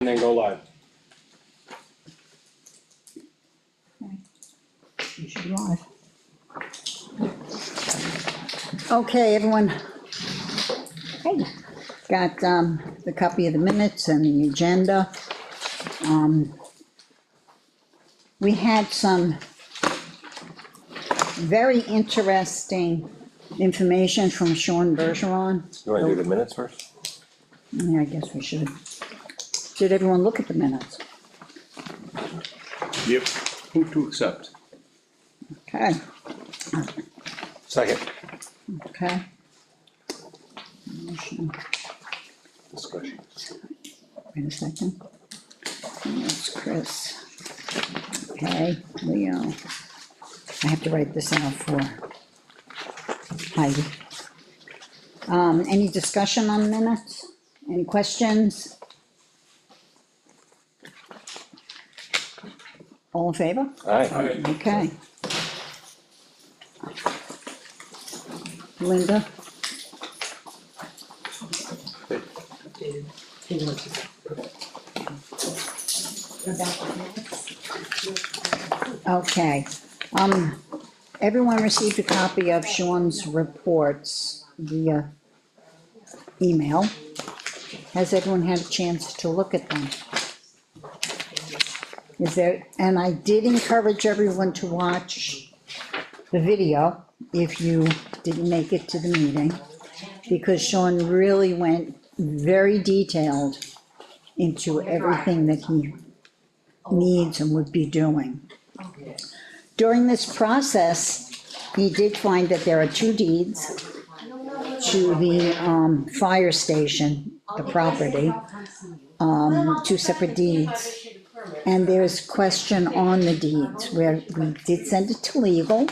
And then go live. You should be live. Okay, everyone. Hey, got the copy of the minutes and the agenda. We had some very interesting information from Sean Bergeron. You wanna do the minutes first? Yeah, I guess we should. Did everyone look at the minutes? Yep. Move to accept. Okay, Second. okay. Motion. Discussion. Wait a second. That's Chris. Okay, Leo. I have to write this out for Heidi. Any discussion on minutes? Any questions? All in favor? Aye. Okay. Linda? Okay, everyone received a copy of Sean's reports via email. Has everyone had a chance to look at them? Is there, and I did encourage everyone to watch the video if you didn't make it to the meeting, because Sean really went very detailed into everything that he needs and would be doing. During this process, he did find that there are two deeds to the fire station, the property, two separate deeds. And there's question on the deeds where we did send it to legal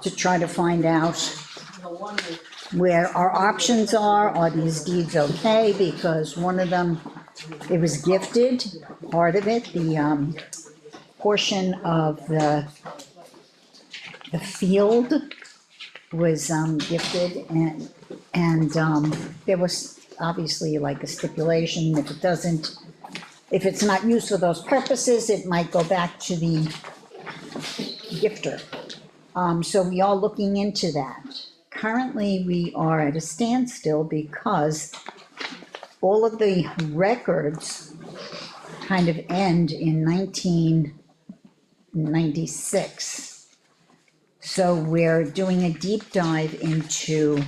to try to find out where our options are these deeds okay? Because one of them, it was gifted, part of it, the portion of the field was gifted, and there was obviously like a stipulation, if it's not used for those purposes, it might go back to the gifter. So we are looking into that. Currently, we are at a standstill because all of the records kind of end in 1996. So we're doing a deep dive into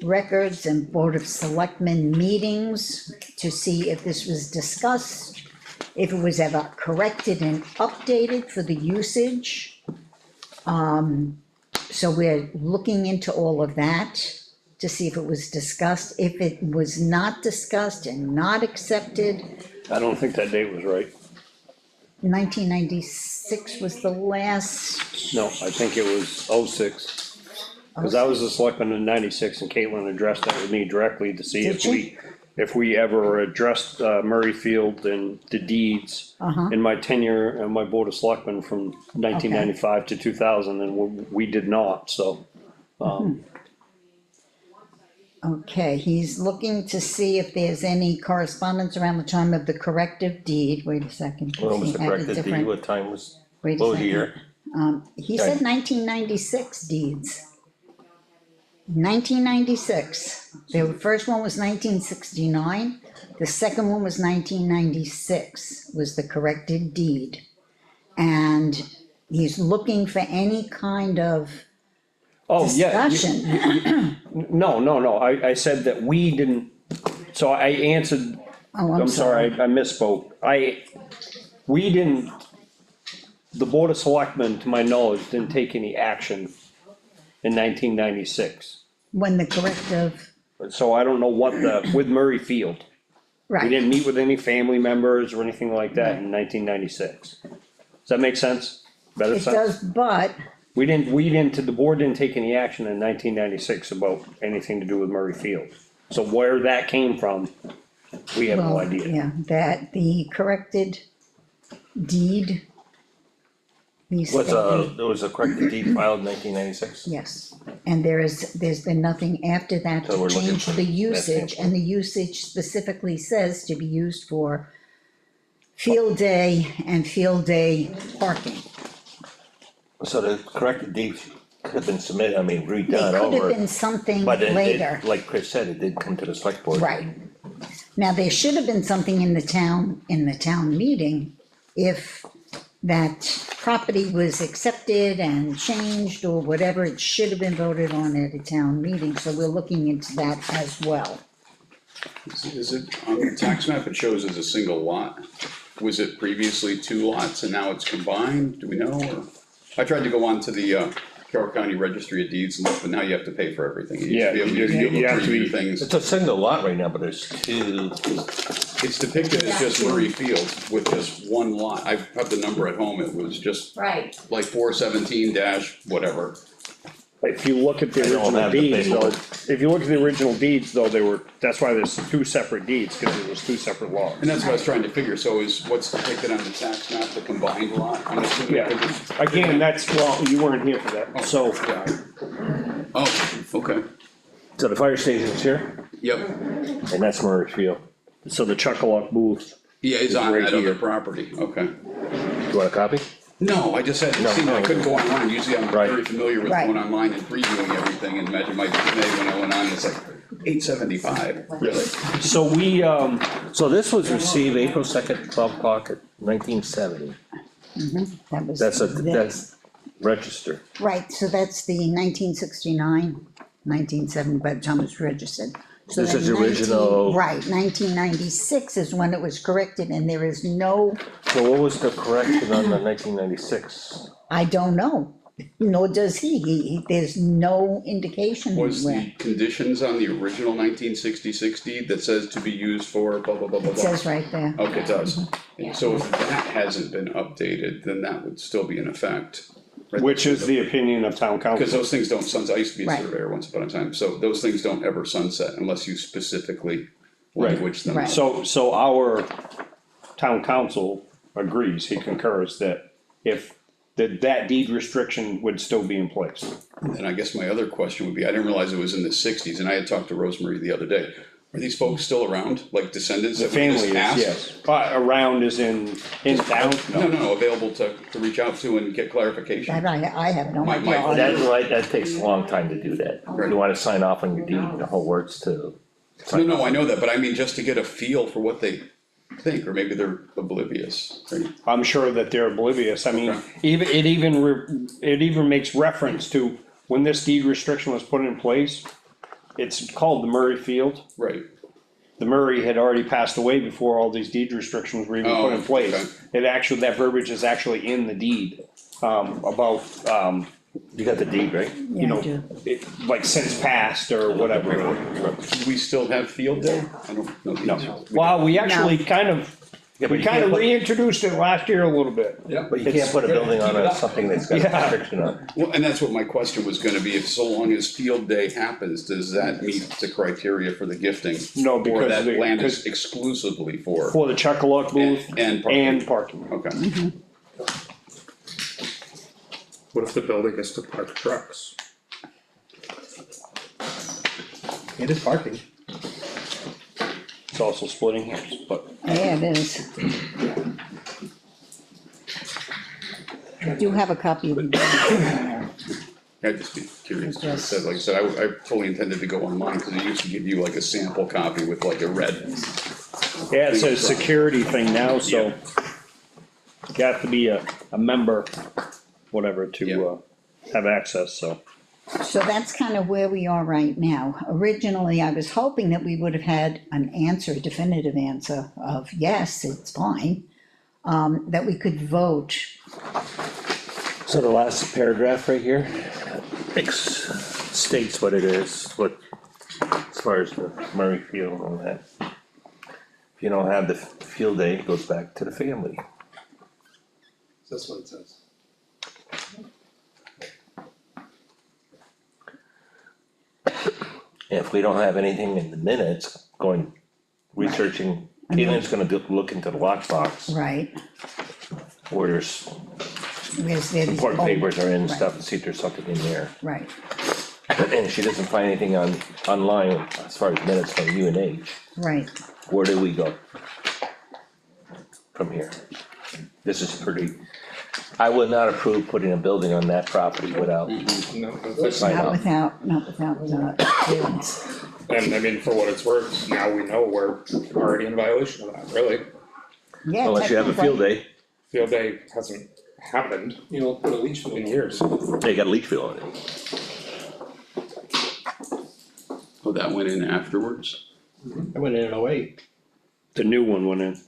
records and Board of Selectmen meetings to see if this was discussed, if it was ever corrected and updated for the usage. So we're looking into all of that to see if it was discussed. If it was not discussed and not accepted, I don't think that date was right. 1996 was the last. No, I think it was 06. Cause I was a selectman in 96 and Caitlin addressed that with me directly to see Did if we ever addressed Murray Field and the deeds in my tenure and my board of selectmen from 1995 to 2000, and we did not, so. Okay, he's looking to see if there's any correspondence around the time of the corrective deed. Wait a second. 'cause When was he the had a corrected deed, different- what time was, Wait a what second. year? He said 1996 deeds. 1996. The first one was 1969. The second one was 1996, was the corrected deed. And he's looking for any kind of Oh, yeah. discussion. No, I said that we didn't, so I answered, Oh, I'm sorry, I misspoke. We didn't, the Board of Selectmen, to my knowledge, didn't take any action in 1996. When the corrective, So I don't know what with Murray Field. We right, didn't meet with any family members or anything like that in 1996. Does that make sense? Better it sense? does, but The board didn't take any action in 1996 about anything to do with Murray Field. So where that came from, we have no well, idea. yeah, that the corrected deed There was a corrected deed filed in 1996? Yes, and there's been nothing after that So we're to looking change for the that usage, same and the usage specifically says to be used for field day and field day parking. So the corrected deed could have been submitted, I mean, It redone could have over, been something but later. like Chris said, it did come to the select board. Right. Now, there should have been something in the town meeting if that property was accepted and changed or whatever, it should have been voted on at a town meeting, so we're looking into that as well. Is it, on the tax map, it shows as a single lot? Was it previously two lots and now it's combined, do we know, or? I tried to go on to the, Carroll County Registry of Deeds and look, but now you have to pay for everything. You Yeah, used to be able you to be able have to to preview be- things. It's a single lot right now, but there's two, It's depicted as just Murray Field with just one lot. I have the number at home, it was just Right. like 417 dash whatever. If you look at the I don't original have the deeds, though, paperwork. if you look at the original deeds, though, that's why there's two separate deeds, cause it was two separate lots. And that's what I was trying to figure, so is what's depicted on the tax map, the combined lot? I'm assuming Yeah, it was- again, well, you weren't here for that, so, Oh, okay, so the fire station's here, yep, and that's Murray Field. so the Chuckaluk booth, yeah, it's on Right that other here. property, okay. You want a copy? No, I just had No, seen, I no. couldn't go online, usually I'm Right. very familiar with Right. going online and previewing everything, and imagine my dismay when I went on, it's like $8.75, really? so we, So this was received April 2nd, 12 o'clock at 1970. That was. That's registered. Right, so that's the 1969, 1970 by the time it was registered. So This then is the original- Right, 1996 is when it was corrected, and there is no, So what was the correction on the 1996? I don't know, nor does he, there's no indication Was anywhere. the conditions on the original 1966 deed that says to be used for blah, blah, blah, blah, It blah? says right there. Okay, it does. So if that hasn't been updated, then that would still be in effect. right? which is the opinion of town Because council. those things don't sunset, I used to be a Right. surveyor once upon a time, so those things don't ever sunset unless you specifically Right. language them Right. out. So our town council agrees, he concurs that if, that deed restriction would still be in place. And I guess my other question would be, I didn't realize it was in the sixties, and I had talked to Rosemary the other day. Are these folks still around, like descendants The that we just family is, asked? yes, but around is in town, No, available to reach out to and get clarification. That I have no My- idea. my- That takes a long time to do that. Right. You wanna sign off on your deed, the whole words to. No, I know that, but I mean, just to get a feel for what they think, or maybe they're oblivious, right? I'm sure that they're oblivious, I mean, Okay. it even makes reference to when this deed restriction was put in place. It's called the Murray Field, Right, the Murray had already passed away before all these deed restrictions were even Oh, put in place. okay. It actually, that verbiage is actually in the deed, about, You got the deed, right? Yeah, you I know, do. like since passed or whatever. do we still have field day? I don't know the No, answer. well, we actually kind of, Yeah, but we you kind can't of put- reintroduced it last year a little bit. Yeah. But you can't put a building on something that's got a Yeah. restriction on it. Well, and that's what my question was gonna be, if so long as field day happens, does that meet the criteria for the gifting? No, Or because that the- land is because- exclusively for, For the Chuckaluk booth and parking. and parking. okay, What if the building is to park trucks? It is parking. It's also splitting hairs, but Yeah, it is. I do have a copy of the deed somewhere. I'd just be curious, Yes. said, like I said, I fully intended to go online, cause it used to give you like a sample copy with like a red. yeah, it's a security thing now, so. You have to be a member, whatever, to, have access, so. So that's kind of where we are right now. Originally, I was hoping that we would have had an answer, a definitive answer of yes, it's fine. That we could vote. So the last paragraph right here states what it is, what, as far as the Murray Field and that. If you don't have the field day, it goes back to the family. That's what it says. If we don't have anything in the minutes, researching, Caitlin's gonna look into the lockbox, Right, where there's Where's the? Important papers are in and Right. stuff, and see if there's something in there. Right, And she doesn't find anything online as far as minutes from UNH. right, Where do we go from here? This is pretty, I would not approve putting a building on that property without, No, Find not out. without clearance. and I mean, for what it's worth, now we know we're already in violation of that, really. Yeah, unless you have a field technically. day, Field day hasn't happened You don't put a leach field in in. years. they got a leach field on it. Oh, that went in afterwards? I went in and away. The new one went in.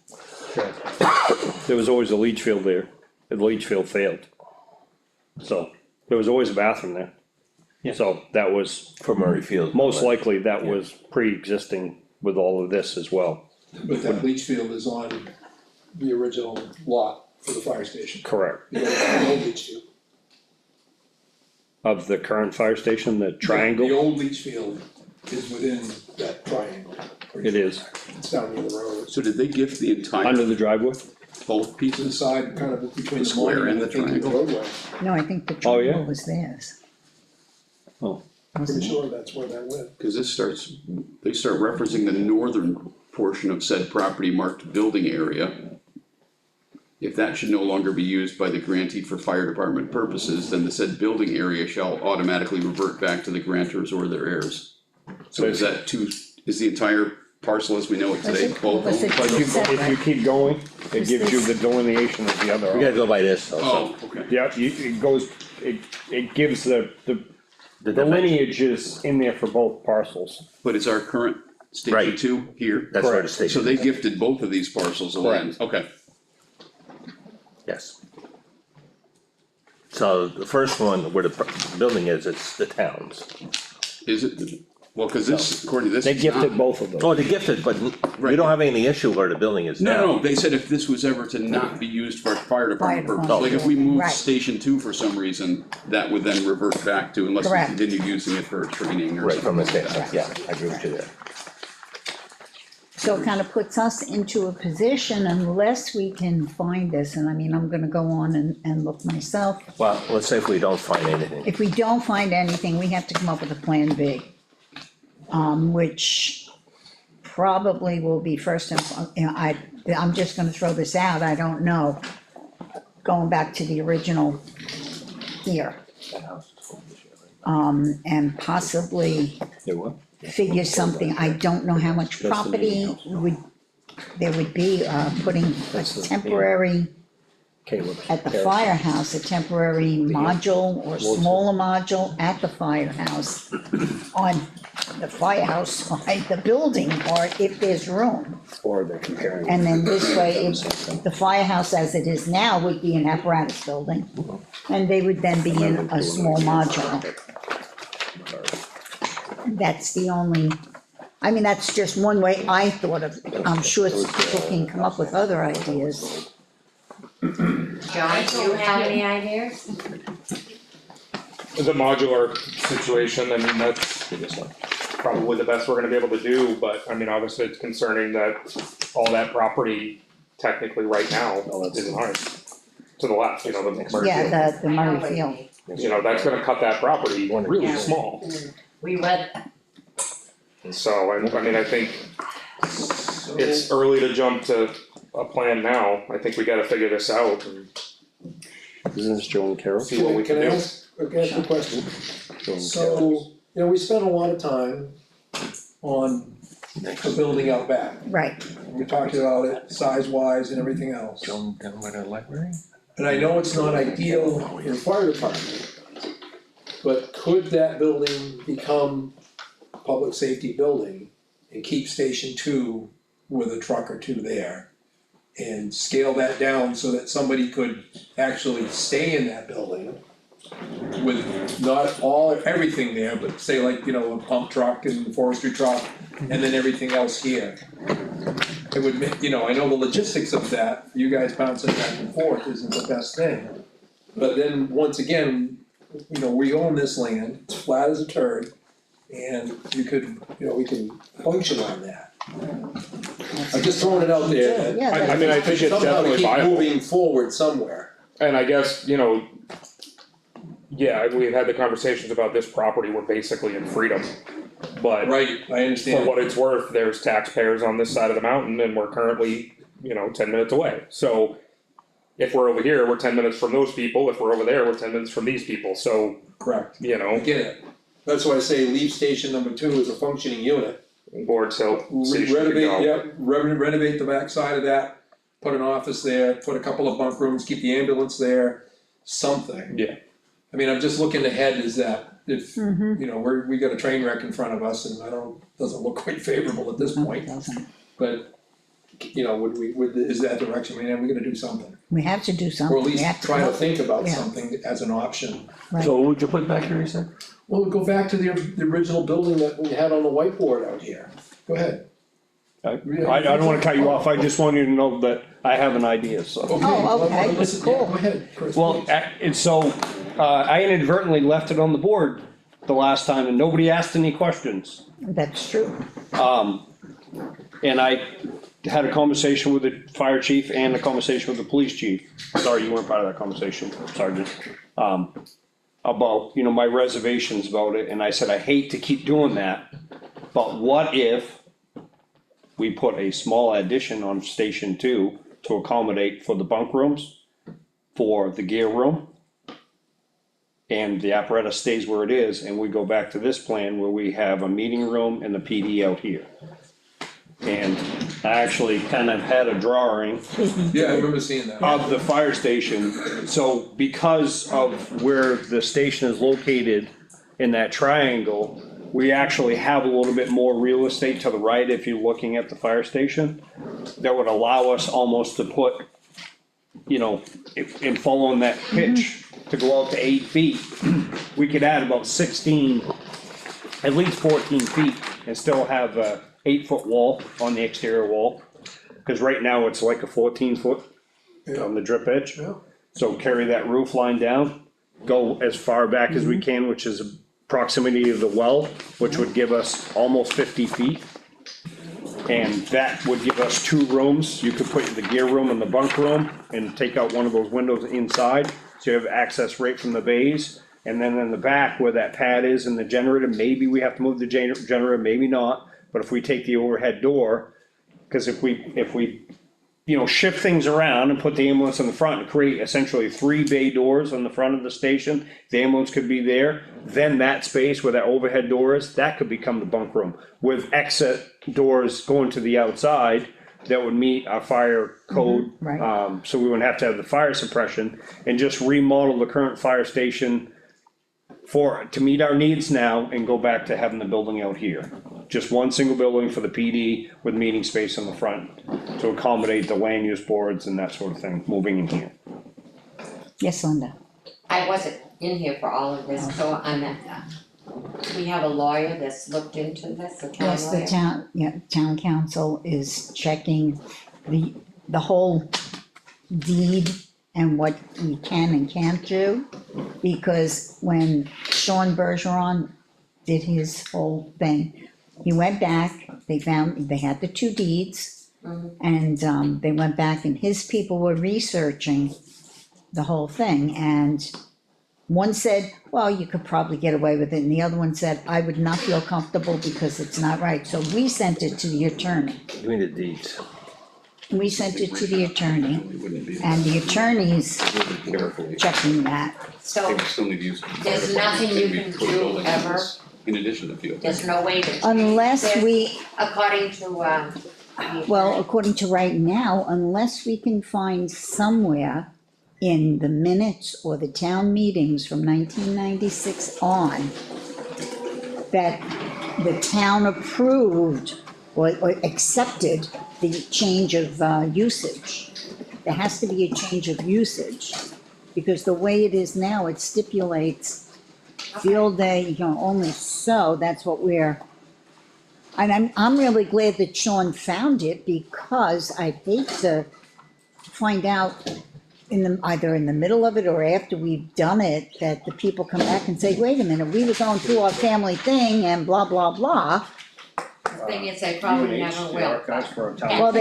There was always a leach field there, the leach field failed. So, there was always a bathroom there. Yeah. So that was, For Murray Field. most likely that was pre-existing with all of this as well. But that leach field is on the original lot for the fire station. Correct. The old leach field. Of the current fire station, the The triangle, old leach field is within that triangle. it is, It's down near the road. So did they gift the entire, under the driveway. both To the pieces? side, kind of between the Square monument and the and the triangle. roadway. No, I think the Oh, yeah? triangle was theirs. Oh, Wasn't Pretty it? sure that's where that went. Cause this starts, they start referencing the northern portion of said property marked building area. If that should no longer be used by the grantee for fire department purposes, then the said building area shall automatically revert back to the grantors or their heirs. So is that is the entire parcel as we know it today, both Was it- owned? but if you keep going, it Is gives you this- the delineation of the other. We gotta go by this also, Oh, okay. Yeah, it goes, it gives the the dimension, lineage is in there for both parcels. But is our current station Right. two here? that's where the Correct. So station, they gifted both of these parcels of land, okay. yes. So the first one where the building is, it's the town's. Is it, well, cause this, according to this. They it's not. gifted both of them. Oh, they gifted, but we Right. don't have any issue where the building is now. No, they said if this was ever to not be used for fire department Fire purposes, like if we department, moved right. station two for some reason, that would then revert back to, unless we Correct. continue using it for training or Right, something. from the state, yeah, I agree with you there. So it kind of puts us into a position unless we can find this, and I mean, I'm gonna go on and look myself. Well, let's say if we don't find anything, If we don't find anything, we have to come up with a plan B. Which probably will be first and, I'm just gonna throw this out, I don't know. Going back to the original here, and possibly They what? figure something, I don't know how much That's the property meeting there would be, putting a That's the temporary, Caleb's. at the firehouse, a temporary module or smaller module at the firehouse. On the firehouse side, the building part, if there's room. Or they're comparing. And then this way, if the firehouse as it is now would be an apparatus building. And they would then be in a small module. That's the only, I mean, that's just one way I thought of, I'm sure people can come up with other ideas. John, do you have any ideas? The modular situation, I mean, that's probably the best we're gonna be able to do, but I mean, obviously it's concerning that all that property technically right now isn't ours. To the left, you know, the Murray Field. Yeah, the Murray Field. You know, that's gonna cut that property really Yeah. small. We read, So, I mean, I think it's early to jump to a plan now. I think we gotta figure this out and Isn't this Joe and Carol? see what we can do. ask a question? Joe and Carol. So, you know, we spent a lot of time on the building out back. Right, We talked about it size-wise and everything else. Down by the library? And I know it's not ideal for the fire department, but could that building become a public safety building and keep station two with a truck or two there? And scale that down so that somebody could actually stay in that building with not everything there, but say like, you know, a pump truck and forestry truck, and then everything else here. It would make, you know, I know the logistics of that, you guys bouncing back and forth isn't the best thing. But then, once again, you know, we own this land, it's flat as a turd, and you could, you know, we can function on that. I'm just throwing it out there, that yeah, I mean, I think it's somehow to definitely keep viable. moving forward somewhere. And I guess, you know, yeah, we've had the conversations about this property, we're basically in freedom. But Right, I for understand. what it's worth, there's taxpayers on this side of the mountain and we're currently, you know, 10 minutes away. So if we're over here, we're 10 minutes from those people, if we're over there, we're 10 minutes from these people, so, Correct. you I know, get it. That's why I say leave station number 2 is a functioning unit. Board Hill Station could Renovate, go. yeah, renovate the back side of that, put an office there, put a couple of bunk rooms, keep the ambulance there, something. Yeah. I mean, I'm just looking ahead is that if, Mm-hmm. you know, we got a train wreck in front of us and doesn't look quite favorable at this point, Doesn't. but, you know, is that direction, I mean, we gotta do something. We have to do something. Or at We least have to try to come up- think about yeah. something as an option. Right. So what would you put back here, you said? Well, go back to the original building that we had on the whiteboard out here, go ahead. I don't wanna cut you off, I just want you to know that I have an idea, so. Okay, Oh, okay, well, listen, yeah, cool. go ahead, Chris, Well, please. and so, I inadvertently left it on the board the last time and nobody asked any questions. That's true. And I had a conversation with the fire chief and a conversation with the police chief. Sorry, you weren't part of that conversation, Sergeant. About, you know, my reservations about it, and I said, I hate to keep doing that, but what if we put a small addition on Station 2 to accommodate for the bunk rooms, for the gear room, and the apparatus stays where it is, and we go back to this plan where we have a meeting room and the PD out here. And I actually kind of had a drawing Yeah, I remember seeing that. of the fire station. So because of where the station is located in that triangle, we actually have a little bit more real estate to the right if you're looking at the fire station. That would allow us almost to put, you know, in following that pitch, to go out to 8 feet, we could add about 16, at least 14 feet, and still have a 8-foot wall on the exterior wall. Cause right now it's like a 14-foot on the drip edge. Yeah. So carry that roof line down, go as far back as we can, which is proximity of the well, which would give us almost 50 feet. And that would give us 2 rooms, you could put the gear room and the bunk room, and take out one of those windows inside, so you have access right from the bays. And then in the back where that pad is and the generator, maybe we have to move the generator, maybe not, but if we take the overhead door, cause if we, you know, shift things around and put the ambulance in the front and create essentially 3 bay doors on the front of the station, the ambulance could be there, then that space where that overhead door is, that could become the bunk room, with exit doors going to the outside that would meet our fire code. right. So we wouldn't have to have the fire suppression, and just remodel the current fire station to meet our needs now, and go back to having the building out here. Just one single building for the PD with meeting space in the front, to accommodate the land use boards and that sort of thing, moving in here. Yes, Linda. I wasn't in here for all of this, so we have a lawyer that's looked into this, the town Yes, the lawyer. town council is checking the whole deed and what we can and can't do. Because when Sean Bergeron did his whole thing, he went back, they had the 2 deeds. And they went back and his people were researching the whole thing, and one said, well, you could probably get away with it, and the other one said, I would not feel comfortable because it's not right, so we sent it to the attorney. Give me the deeds. We sent it to the attorney, It wouldn't be, and the attorney's carefully, checking that. they So would still need to use. There's nothing you can do ever? In addition to field. there's no way to change Unless this, we, according to, well, according to right now, unless we can find somewhere in the minutes or the town meetings from 1996 on, that the town approved or accepted the change of usage. There has to be a change of usage, because the way it is now, it stipulates field day, you know, only so, that's what and I'm really glad that Sean found it, because I hate to find out either in the middle of it or after we've done it, that the people come back and say, wait a minute, we were going through our family thing and blah, blah, blah. thing is, they probably UNH, never the will. archives for our town. Well,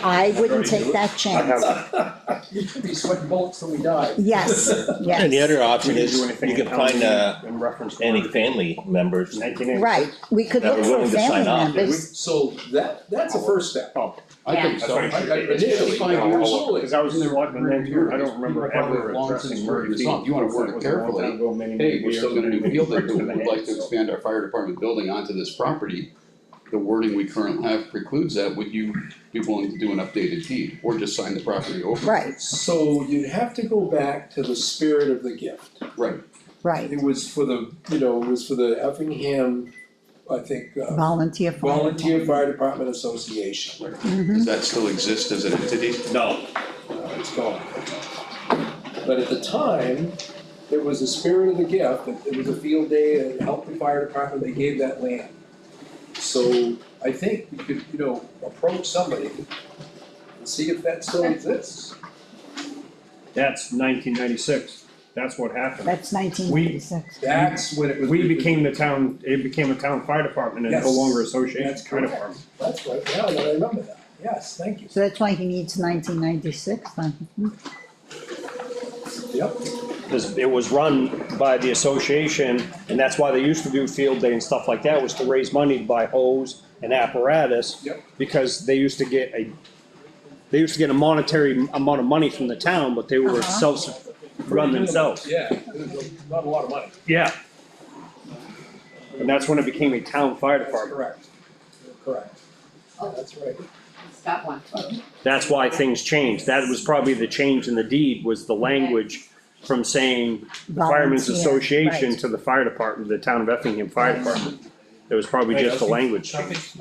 I wouldn't take that I chance. have, You should be sweating bullets till we die. Yes, yes. And the other we option didn't is, do anything you in can town find, in reference to any family members. 1986. Right, we could That look were for willing to family sign up. members. So that's the first step. Oh, I think That's so. fine. Initially, 55 years old. because I was a selectman then too, I don't remember ever addressing Murray Field. You wanna word That it was a long carefully. time ago, many, Hey, many we're still years, gonna do many field day, years but in the we'd like to head, so. expand our fire department building onto this property. The wording we currently have precludes that, would you be willing to do an updated deed, or just sign the property over? Right, so you'd have to go back to the spirit of the gift. Right, right, It was for the, it was for the Effingham, I think, volunteer fire. Volunteer Fire Department Association. right. Mhm. Does that still exist as an entity? No, It's gone. But at the time, it was the spirit of the gift, it was a field day, it helped the fire department, they gave that land. So I think you could, approach somebody and see if that still exists. that's 1996, that's what happened. That's 1996. That's when it was. We became the town, it became a town fire department and no Yes, longer association that's fire correct. department. That's right, now that I remember that, yes, thank you. So that's why he needs 1996 then. Yep, Because it was run by the association, and that's why they used to do field day and stuff like that, was to raise money to buy hose and apparatus. Yep. Because they used to get a monetary amount of money from the town, but they were Uh-huh. self-run themselves. yeah, it was not a lot of money, Yeah. And that's when it became a town fire that's department. correct, correct, that's right. It's got one. That's why things changed. That was probably the change in the deed, was the language from saying Firemen's Volunteer, Association right. to the fire department, the town of Effingham Fire Department. It was probably just the language change.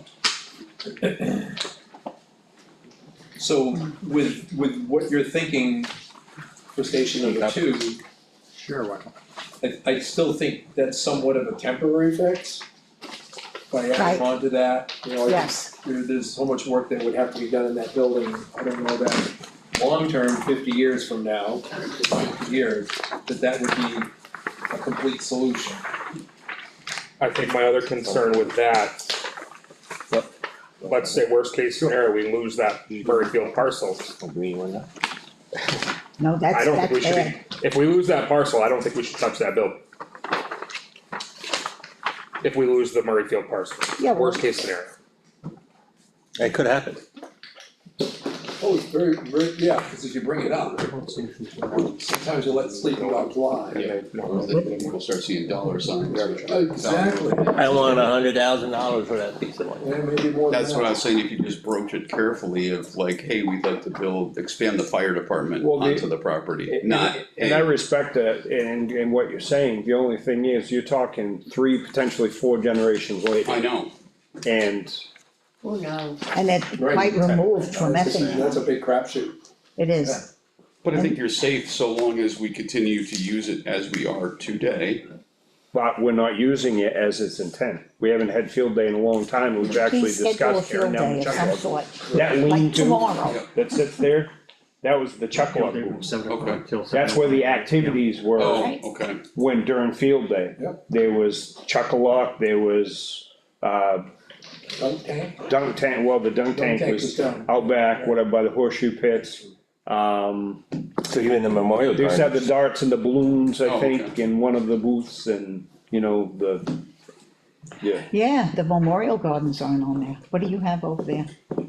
So with what you're thinking for station number two, Sure, why not? I still think that's somewhat of a temporary fix. By Right. adding on to that, Yes, there's so much work that would have to be done in that building, I don't know that long-term, 50 years from now, 50 years, that would be a complete solution. I think my other concern with that, let's say worst case scenario, we lose that Murray Field parcel. Agree with that? no, I that's, don't think we that's should, bad. if we lose that parcel, I don't think we should touch that building. If we lose the Murray Field parcel, Yeah, well- worst case scenario. It could happen. Oh, it's very, very, yeah, because if you bring it up, sometimes you let sleeping dogs lie. Yeah. Then we'll start seeing dollar signs. Exactly, I want $100,000 for that piece of land. yeah, maybe more than That's what I that. was saying, if you just broach it carefully of like, hey, we'd like to expand the fire department Well, onto the property, not, And I hey, respect that and what you're saying, the only thing is, you're talking 3, potentially 4 generations later. I know. And Who knows? And it's Right. quite removed from That's a- Effingham, That's a big crapshoot. it is. But I think you're safe so long as we continue to use it as we are today. but we're not using it as its intent. We haven't had field day in a long time, we've actually Please schedule a discussed tearing field down day the of some chuck sort, That like lean-to tomorrow. that sits there, that was the chuckle booth. Okay. That's where the activities were Oh, Right. okay. when during field day. Yep. There was chuck-a-lock, there was, Dunk tank? dunk tank, well, the dunk tank was down. out back, whatever, by the horseshoe pits. So even the memorial They used to have the gardens, darts and the balloons, I Oh, think, okay. in one of the booths and, yeah. Yeah, the memorial gardens aren't on there, what do you have over there?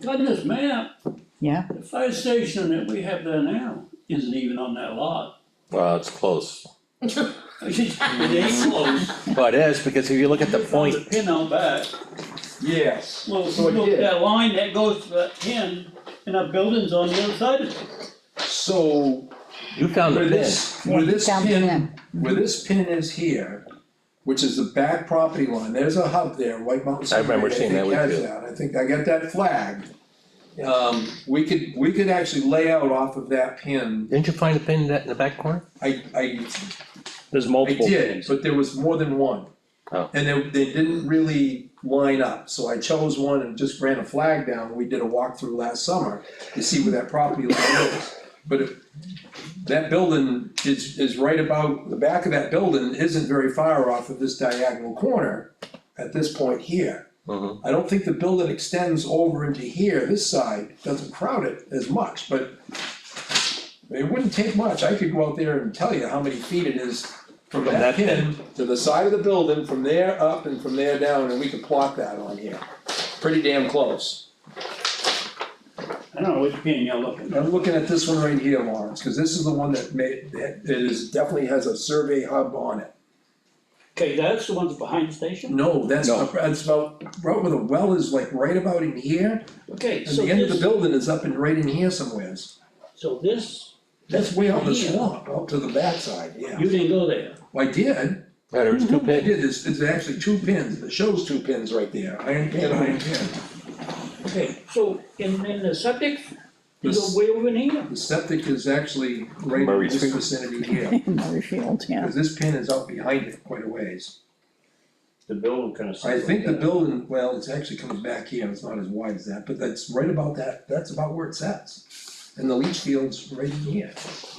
On this map, Yeah, the fire station that we have there now isn't even on that lot. well, it's close. It ain't close. Well, it is, because if you look at the We found point, a pin out back. Yes. Well, So it look, did. that line that goes to that pin, and our building's on the other side of it. So you found the where pin. this, Yeah, where this down pin, there. where this pin is here, which is the back property line, there's a hub there, White Mountain I remember Cemetery, seeing that think one has too. that. I think I got that flagged. We could actually lay out off of that pin, Didn't you find a pin in the back corner? I There's I multiple did, things. but there was more than one. Oh. And they didn't really line up, so I chose one and just ran a flag down, we did a walkthrough last summer to see where that property line is. But that building is right about, the back of that building isn't very far off of this diagonal corner at this point here. Mhm. I don't think the building extends over into here, this side, doesn't crowd it as much, but it wouldn't take much, I could go out there and tell you how many feet it is from From that that pin to the side of the building, from there up and from there down, and we could plot that on here. Pretty damn close. I don't know which pin you're looking at. I'm looking at this one right here, Lawrence, cause this is the one that definitely has a survey hub on it. Okay, that's the ones behind the station? No, that's No. about, right where the well is, like right about in here, Okay, and so the end of the this, building is up and right in here somewheres. so this, That's way out in the Yeah. swamp, out to the backside, yeah. you didn't go there. Well, I did, Yeah, there's two I pins. did, it's actually two pins, it shows two pins right there, iron pin, iron pin. Okay, so in the septic, you go This- way over in here? The septic is actually right in Murray's this Field. vicinity here, Murrayfield, yeah. cause this pin is out behind it quite a ways. The building kind of. I think the building, well, it's actually comes back here, it's not as wide as that, but that's right about that, that's about where it sets. And the leach field's right in here.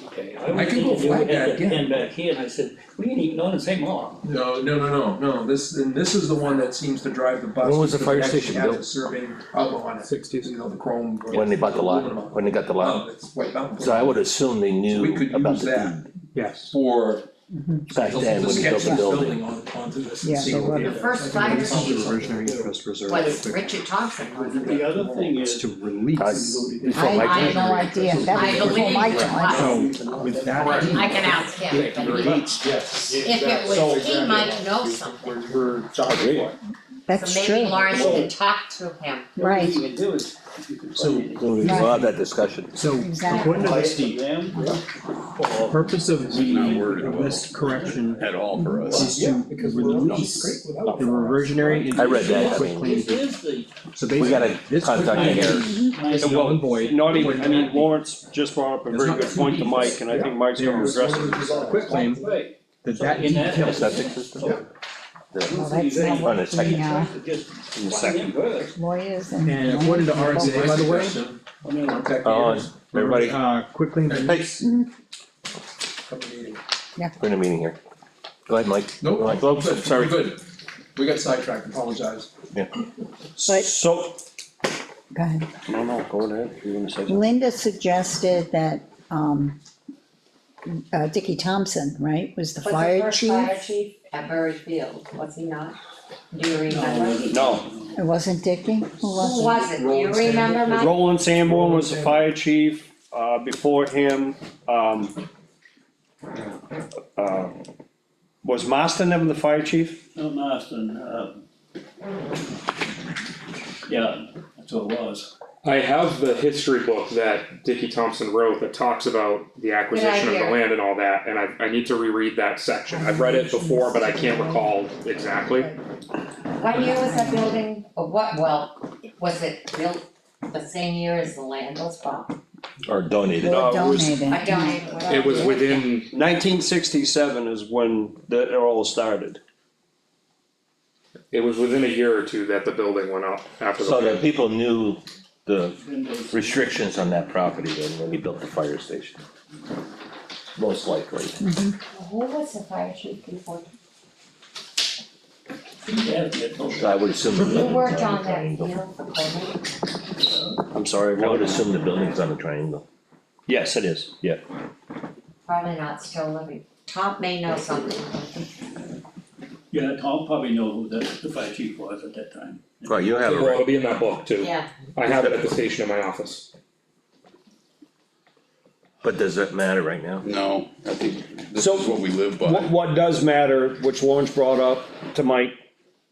Okay, I was can go thinking you flat had that that again. pin back here, and I said, we ain't even on the same law. No, this is the one that seems to drive the bus. When was the because fire it actually station has built? a survey hub on it. 60s. You know, the chrome. When they bought the lot, when they got the lot. It's White Mountain. So I would assume they So we knew could about use the that deed Yes. for. back then when to they built sketch the this building. onto this Yeah, and see they what would. we The have. first fire chief interest reserve. was Richard Thompson, wasn't The it? other thing It's is, to release. Before my I time. know. No idea, that I was before believe my it time. was. So with that. I can ask him, but Release. Yes. if it was, he might know something, We're Agree. That's so maybe true, Lawrence can talk to him. the only right, thing you can do is. you can So- find it. We'll have that discussion. So Exactly. according to this deed, Them, the purpose of Not worried of about this correction at all for us. is to release the reversionary I read that, into I quick mean, claim This deed. is the. So We gotta basically, this contact quick claim the deed Nice. is null and void. Not even, I mean, Lawrence just brought up a very good point to Mike, and I think Mike's gonna There's address it. a quick claim Right. that So that in deed that kills. Septic system? well, that's not On a what second. we, In a second. lawyers and. And according to RSA, by the way, Contact Oh, the everybody, quick claim hey, deeds, meeting. we're in a meeting here. Go ahead, Mike. Nope, Mike, oh, good, sorry. good. We got sidetracked, apologize. But- So, Go ahead. no, go ahead, you wanna say something? Linda suggested that, Dickie Thompson, right, was the Was the fire first chief? fire chief at Bury Field, was he not? Do you remember? No, It wasn't Dickie? Who Who was it? was it, do you remember, Mike? Roland Sanborn was the fire chief, before him, was Marston ever the fire chief? No, Marston, yeah, that's what it was. I have the history book that Dickie Thompson wrote that talks about the acquisition of the idea. land and all that, and I need to reread that section. I've read it before, but I can't recall exactly. What year was that building, or what, well, was it built the same year as the land was bought? Or donated. Or it was- donated, I donated, whatever. It was within, 1967 is when it all started. it was within a year or two that the building went up after the. So that people knew the Windows. restrictions on that property then when he built the fire station. Most likely. Who was the fire chief before? Yeah, it was- So I would assume. the Who building's worked on on the that triangle. field for Coleman? I'm sorry, I would what? assume the building's on the triangle. Yes, it is, yeah. Probably not still living, Tom may know something. Yeah, Tom probably know who the fire chief was at that time. Right, you have it Well, right. it'll be in that book too. Yeah, I have it at the station in my office. But does that matter right now? No, I think this So, is what we live by. What does matter, which Lawrence brought up to Mike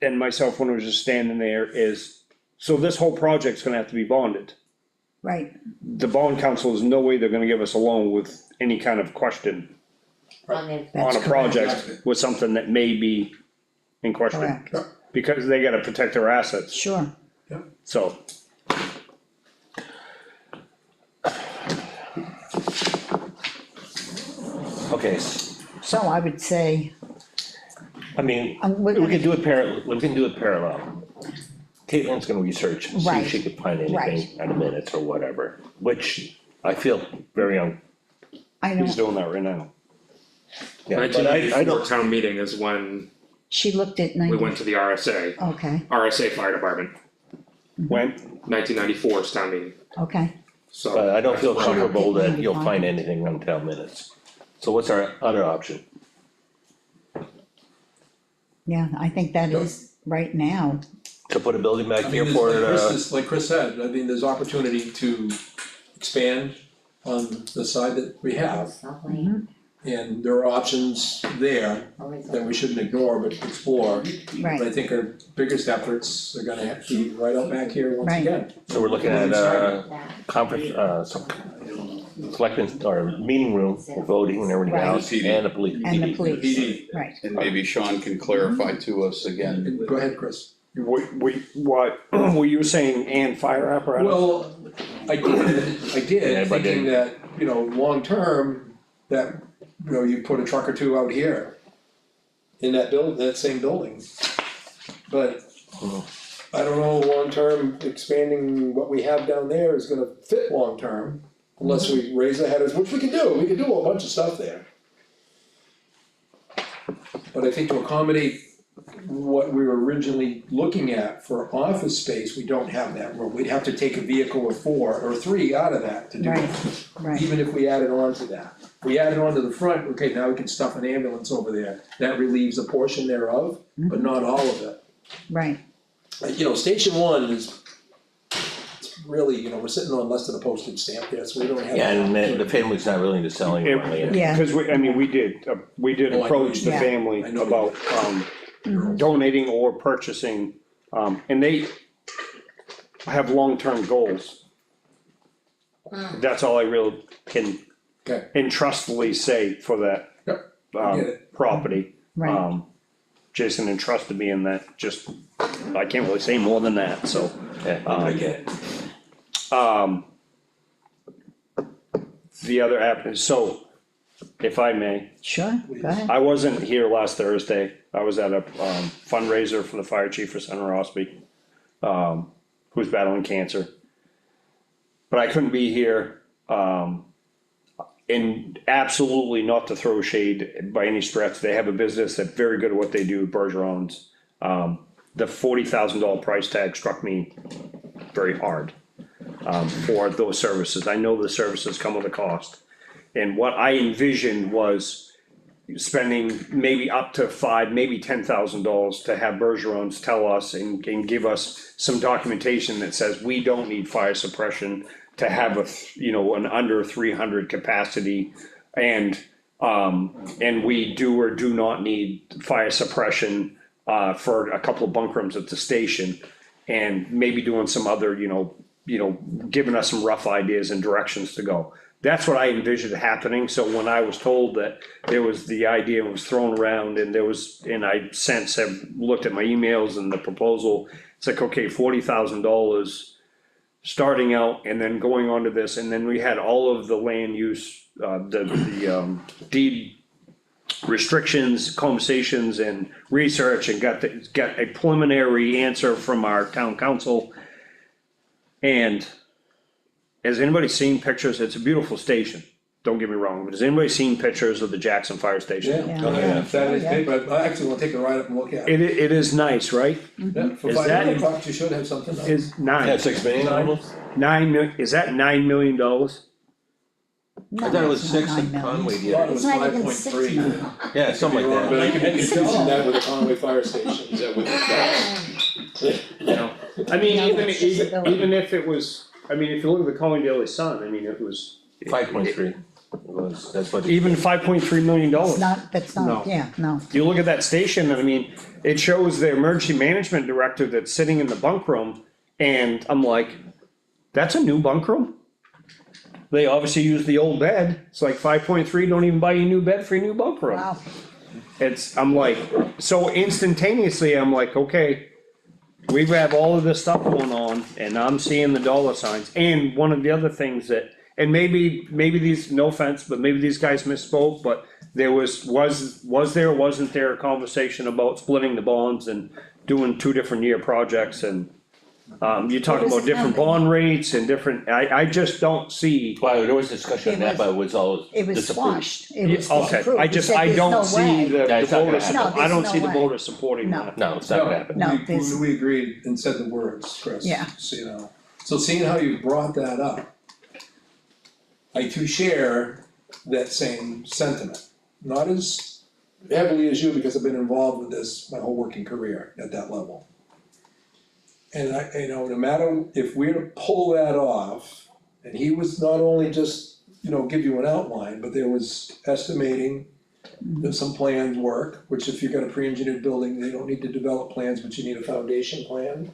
and myself when I was just standing there, is, so this whole project's gonna have to be bonded. right, The bond council, is no way they're gonna give us a loan with any kind of question on the, That's on a project with something that may be in question. correct, Because they gotta protect their assets, sure, so. Okay, so I would say, I mean, we're we gonna, can do it parallel. Caitlin's gonna research and see Right, if she could find anything right. out of minutes or whatever, which I feel very I He's don't, doing that right now. yeah, but Nineteen I ninety-four don't, town meeting is when She looked at We 90, went to the RSA, okay, RSA Fire Department, When, 1994's town meeting, okay. so. But I don't feel that's where we are. comfortable that you'll find anything on town minutes. So what's our other option? Yeah, I think that is right now. To put a building back I here mean, for, like Chris said, I mean, there's opportunity to expand on the side that we have. Lovely. And there are options there Always that we shouldn't ignore, but explore. But Right, I think our biggest efforts are gonna have to be right up back here once Right. again. so we're looking at that. conference, some selectmen or meeting room for voting and everything Right. else, and the police. and the PD. police, right. And maybe Sean can clarify to us again. Go ahead, Chris. what, were you saying, and fire apparatus? Well, I Yeah, did, but thinking then- that, you know, long-term, that, you know, you put a truck or two out here in that same building. But I don't know, long-term, expanding what we have down there is gonna fit long-term, unless we raise our headers, which we can do a bunch of stuff there. But I think to accommodate what we were originally looking at for office space, we don't have that room. We'd have to take a vehicle or 4 or 3 out of that to do Right. it, Right, even if we added on to that. If we added on to the front, okay, now we can stuff an ambulance over there. That relieves a portion thereof, but not all of it. right, You know, Station 1 is, it's really, you know, we're sitting on less than a postage stamp there, so we don't have. Yeah, and the family's not willing to sell any land. Yeah. Cause we, I mean, we did Oh, I know approach you the did. family I know you about, donating or purchasing, and they have long-term goals. That's all I really can Okay. entrustfully say for that, Yep, I get it. property. right, Jason entrusted me in that, just, I can't really say more than that, so. Yeah, I get it. The other app, so, if I may, sure, go ahead. I wasn't here last Thursday, I was at a fundraiser for the fire chief for Center Ospey, who's battling cancer. But I couldn't be here, and absolutely not to throw shade by any stretch, they have a business that's very good at what they do, Bergeron's. The $40,000 price tag struck me very hard, for those services, I know the services come with a cost. And what I envisioned was spending maybe up to $5,000, maybe $10,000 to have Bergeron's tell us and give us some documentation that says we don't need fire suppression to have an under 300 capacity, and we do or do not need fire suppression for a couple of bunk rooms at the station, and maybe doing some other, giving us some rough ideas and directions to go. That's what I envisioned happening, so when I was told that there was, the idea was thrown around and I since have looked at my emails and the proposal, it's like, okay, $40,000 starting out and then going on to this, and then we had all of the land use, the deed restrictions, conversations and research, and got a preliminary answer from our town council. And has anybody seen pictures? It's a beautiful station, don't get me wrong, but has anybody seen pictures of the Jackson Fire Station? Yeah, Yeah. yeah, Saturday's paper, I actually wanna take a ride up and look at it. It is nice, right? Yeah, for Is $500 you should have something else. Is Yeah, nine, 6 million almost? is that $9 million? I thought it was No, it's 6 not and 9 million. Conway I did thought it it. was It's not even 5.3. 6 million. Yeah, something like But I that. could be confusing that with the Conway Fire Station. Is that what I mean, No, even, that's disability. even if it was, I mean, if you look at the Conway Daily Sun, I mean, it was. 5.3 was, that's what. Even $5.3 million. It's not, that's No. not, yeah, no, You look at that station, and I mean, it shows the emergency management director that's sitting in the bunk room, and I'm like, that's a new bunk room? They obviously used the old bed, it's like 5.3, don't even buy you a new bed for your new bunk room. wow, I'm like, so instantaneously, I'm like, okay, we have all of this stuff going on, and I'm seeing the dollar signs, and one of the other things that, and maybe these, no offense, but maybe these guys misspoke, but there was there or wasn't there a conversation about splitting the bonds and doing 2 different year projects, and You're talking about different bond rates and different, I just don't see. Well, there was discussion on that, but it was always It was disapproved. squashed, it was Okay, disapproved. I He just, said I there's don't no see way. the Yeah, it's not gonna voters, happen. No, I there's don't no see the way. voters supporting No. that. No, it's not gonna happen. No, we, there's- we agreed and said the words, Chris. Yeah. So, you know, so seeing how you brought that up, I too share that same sentiment. Not as heavily as you, because I've been involved with this my whole working career at that level. And I, you know, no matter if we're to pull that off, and he was not only just, you know, give you an outline, but there was estimating, there's some plans work, which if you've got a pre-engineered building, they don't need to develop plans, but you need a foundation plan.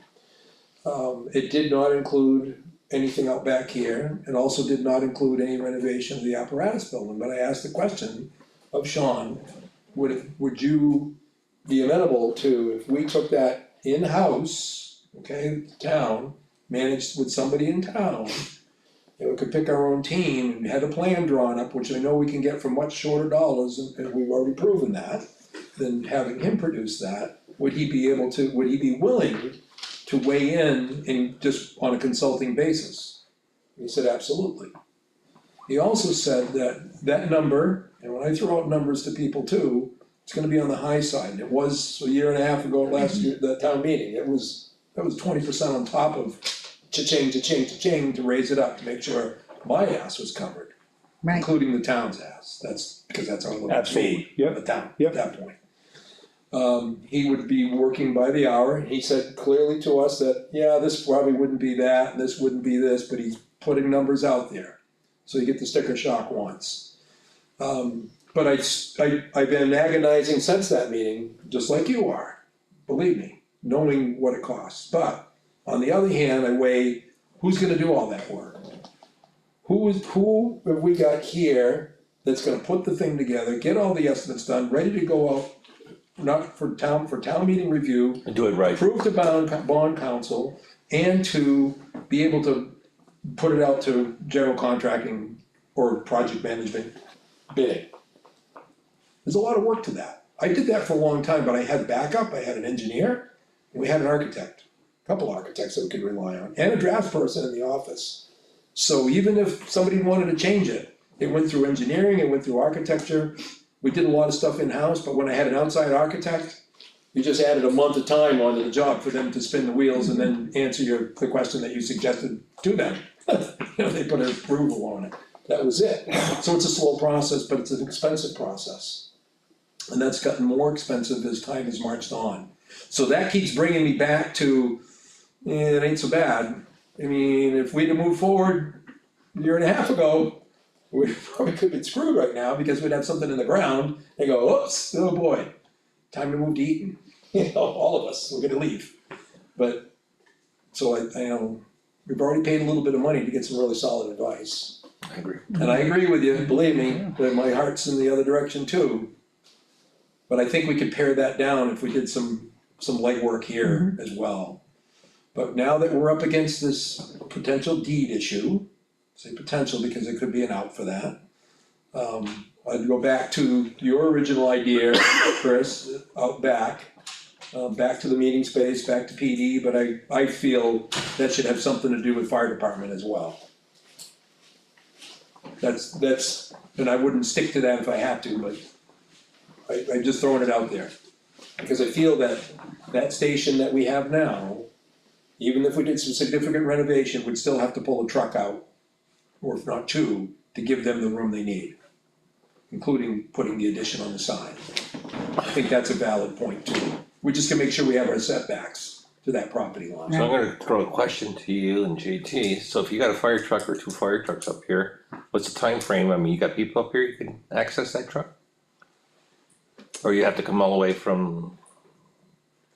It did not include anything out back here, it also did not include any renovation of the apparatus building, but I asked the question of Sean, would you be amenable to, if we took that in-house, okay, town, managed with somebody in town, and we could pick our own team and had a plan drawn up, which I know we can get for much shorter dollars, and we've already proven that, than having him produce that, would he be willing to weigh in just on a consulting basis? He said, absolutely. He also said that number, and when I throw out numbers to people too, it's gonna be on the high side, and it was a year and a half ago, last year, the town meeting, that was 20% on top of cha-ching, cha-ching, cha-ching, to raise it up, to make sure my ass was covered, Right, including the town's ass, that's, because that's our little Absolutely. fee, Yep. the town, Yep. at that point. He would be working by the hour, he said clearly to us that, yeah, this probably wouldn't be that, and this wouldn't be this, but he's putting numbers out there. So you get the sticker shock once. But I've been agonizing since that meeting, just like you are, believe me, knowing what it costs. But on the other hand, I weigh, who's gonna do all that work? Who have we got here that's gonna put the thing together, get all the estimates done, ready to go out, not for town meeting review, And do it right. approve to bond council, and to be able to put it out to general contracting or project management bidding. There's a lot of work to that. I did that for a long time, but I had backup, I had an engineer, and we had an architect, a couple architects that we could rely on, and a drafts person in the office. So even if somebody wanted to change it, it went through engineering, it went through architecture. We did a lot of stuff in-house, but when I had an outside architect, you just added a month of time onto the job for them to spin the wheels and then answer the question that you suggested to them. You know, they put an approval on it, that was it. So it's a slow process, but it's an expensive process. And that's gotten more expensive as time has marched on. So that keeps bringing me back to, it ain't so bad. I mean, if we'd have moved forward a year and a half ago, we probably could have been screwed right now, because we'd have something in the ground and go, oops, oh boy, time to move to Eaton. You know, all of us, we're gonna leave. But, so I know, we've already paid a little bit of money to get some really solid advice. I agree. And I agree with you, believe me, that my heart's in the other direction too. But I think we could pare that down if we did some legwork here as well. But now that we're up against this potential deed issue, say potential because it could be an out for that. I'd go back to your original idea, Chris, out back to the meeting space, back to PD, but I feel that should have something to do with fire department as well. That's, and I wouldn't stick to that if I had to, but I'm just throwing it out there. Because I feel that station that we have now, even if we did some significant renovation, we'd still have to pull a truck out, or if not two, to give them the room they need, including putting the addition on the side. I think that's a valid point too. We just can make sure we have our setbacks to that property line. So I'm gonna throw a question to you and JT, so if you got a fire truck or two fire trucks up here, what's the time frame? I mean, you got people up here, you can access that truck? Or you have to come all the way from,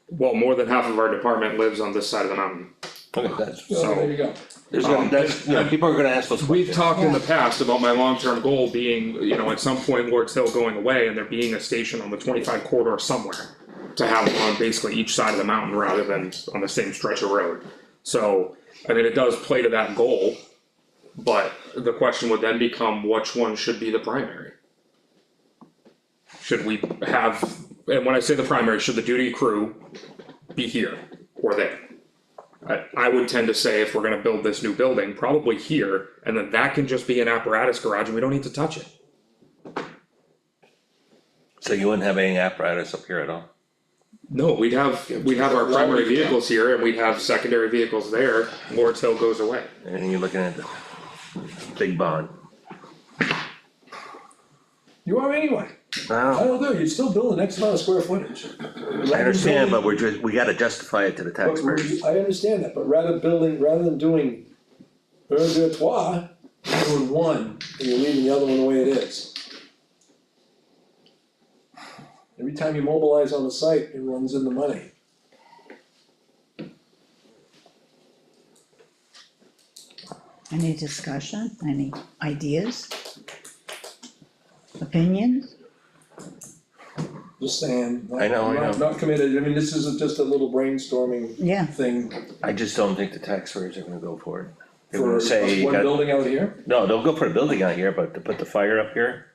Well, more than half of our department lives on this side of the mountain. okay, that's, So there you go. there's gonna, that's, you know, people are gonna ask those We've questions. talked in the past about my long-term goal being, you know, at some point Lord's Hill going away and there being a station on the 25 corridor somewhere. To have on basically each side of the mountain rather than on the same stretch of road. So, I mean, it does play to that goal. But the question would then become, which one should be the primary? Should we have, and when I say the primary, should the duty crew be here or there? I would tend to say if we're gonna build this new building, probably here, and then that can just be an apparatus garage and we don't need to touch it. So you wouldn't have any apparatus up here at all? No, we'd have our primary vehicles here and we'd have secondary vehicles there, Lord's Hill goes away. And you're looking at the big bond. You are anyway, I Wow, don't know, you're still building X amount of square footage. I understand, but we gotta justify it to the taxpayers. I understand that, but rather than doing un, deux, trois, you're doing one, and you're leaving the other one the way it is. Every time you mobilize on the site, it runs into money. Any discussion, any ideas? Opinions? Just saying, I know. not committed, I mean, this is just a little brainstorming Yeah, thing I just don't think the taxpayers are gonna go for it. They're for gonna say, you one got, building out here. no, they'll go for a building out here, but to put the fire up here,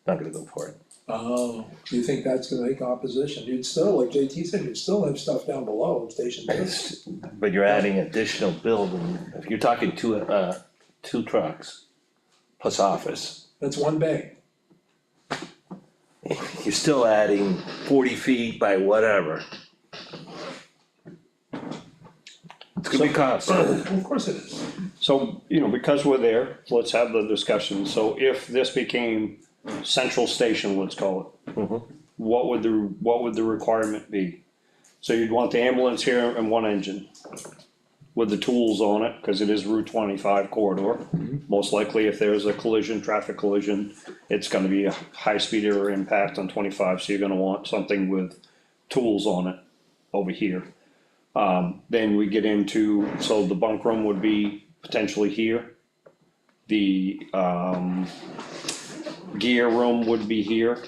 not gonna go for it. Oh, you think that's gonna make opposition? You'd still, like JT said, you'd still have stuff down below in Station Two. It's- But you're adding additional building, if you're talking two trucks plus office, That's one bay. you're still adding 40 feet by whatever. It's gonna be costly. Of course it is. So, because we're there, let's have the discussion, so if this became central station, let's call it. Mhm. What would the requirement be? So you'd want the ambulance here and one engine. With the tools on it, cause it is Route 25 corridor. Most likely if there's a traffic collision, it's gonna be a high speed or impact on 25, so you're gonna want something with tools on it over here. Then we get into, so the bunk room would be potentially here. The, gear room would be here.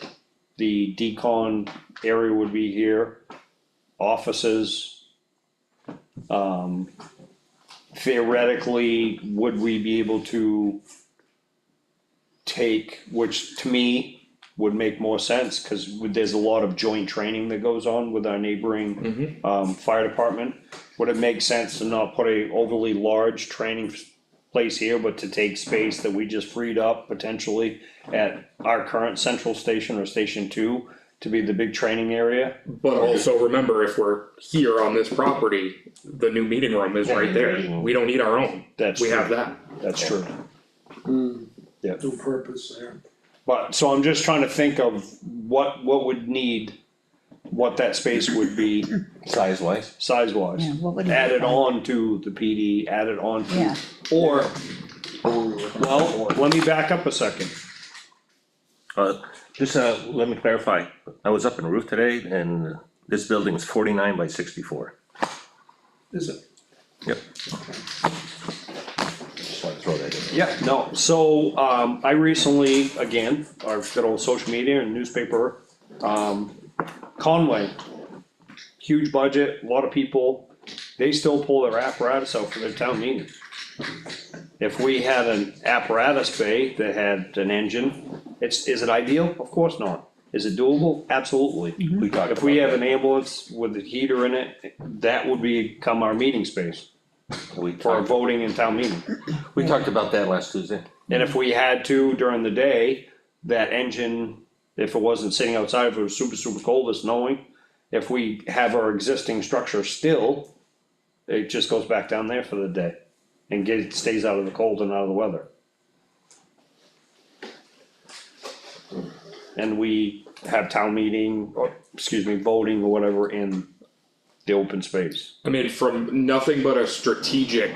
The decon area would be here. Offices. Theoretically, would we be able to take, which to me would make more sense, cause there's a lot of joint training that goes on with our neighboring fire department. Would it make sense to not put a overly large training place here, but to take space that we just freed up potentially at our current central station or Station 2 to be the big training area? But also remember, if we're here on this property, the new meeting room is right there, we don't need our own, That's we true. have that. That's true. Yeah. No purpose there. But, so I'm just trying to think of what would need, what that space would be Size wise, size-wise. yeah, what would you? Added on to the PD, added on to, Yeah. or, well, let me back up a second. just let me clarify, I was up in roof today and this building is 49 by 64. Is it? Yep. Just wanna throw that in. Yeah, no, so, I recently, again, our good old social media and newspaper, Conway. Huge budget, a lot of people, they still pull their apparatus out for their town meeting. If we had an apparatus bay that had an engine, is it ideal? Of course not. Is it doable? Absolutely. We talked If we about have an ambulance with a heater in it, that would become our meeting space that. We for our talked, voting and town meeting. we talked about that last Tuesday. And if we had to during the day, that engine, if it wasn't sitting outside, if it was super cold, it's snowing, if we have our existing structure still, it just goes back down there for the day and stays out of the cold and out of the weather. And we have town meeting, or, voting or whatever in the open space. I mean, from nothing but a strategic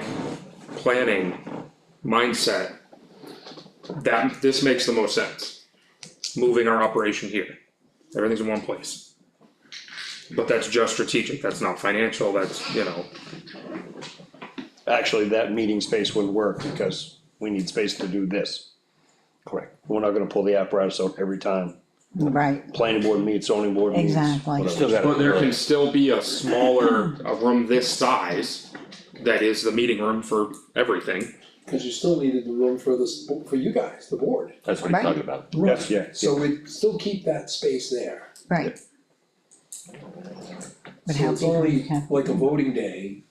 planning mindset, that, this makes the most sense. Moving our operation here, everything's in one place. But that's just strategic, that's not financial, that's, Actually, that meeting space wouldn't work because we need space to do this. Correct. We're not gonna pull the apparatus out every time. Right, Planning board meets, zoning board meets. exactly. whatever. Still got but there can still be a smaller, a room this size, that is the meeting room for everything. Cause you still needed the room for this, for you guys, the board. That's what he's Right. talking about. Yes, yeah. So we still keep that space there. Right. But So how it's big would only it have? like a voting day,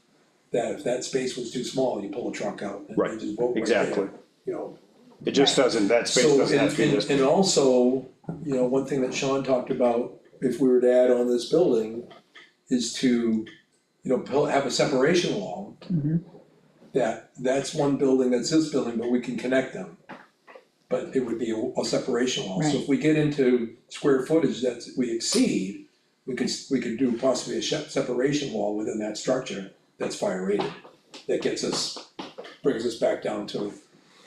that if that space was too small, you pull a truck out and Right, you just vote right there, exactly. you know. It just doesn't, that space So, doesn't have to be this and big. also, you know, one thing that Sean talked about, if we were to add on this building, is to, you know, have a separation wall. Mhm. That's one building, that's this building, but we can connect them. But it would be a separation wall, so Right. if we get into square footage that we exceed, we could do possibly a separation wall within that structure that's fire rated. That brings us back down to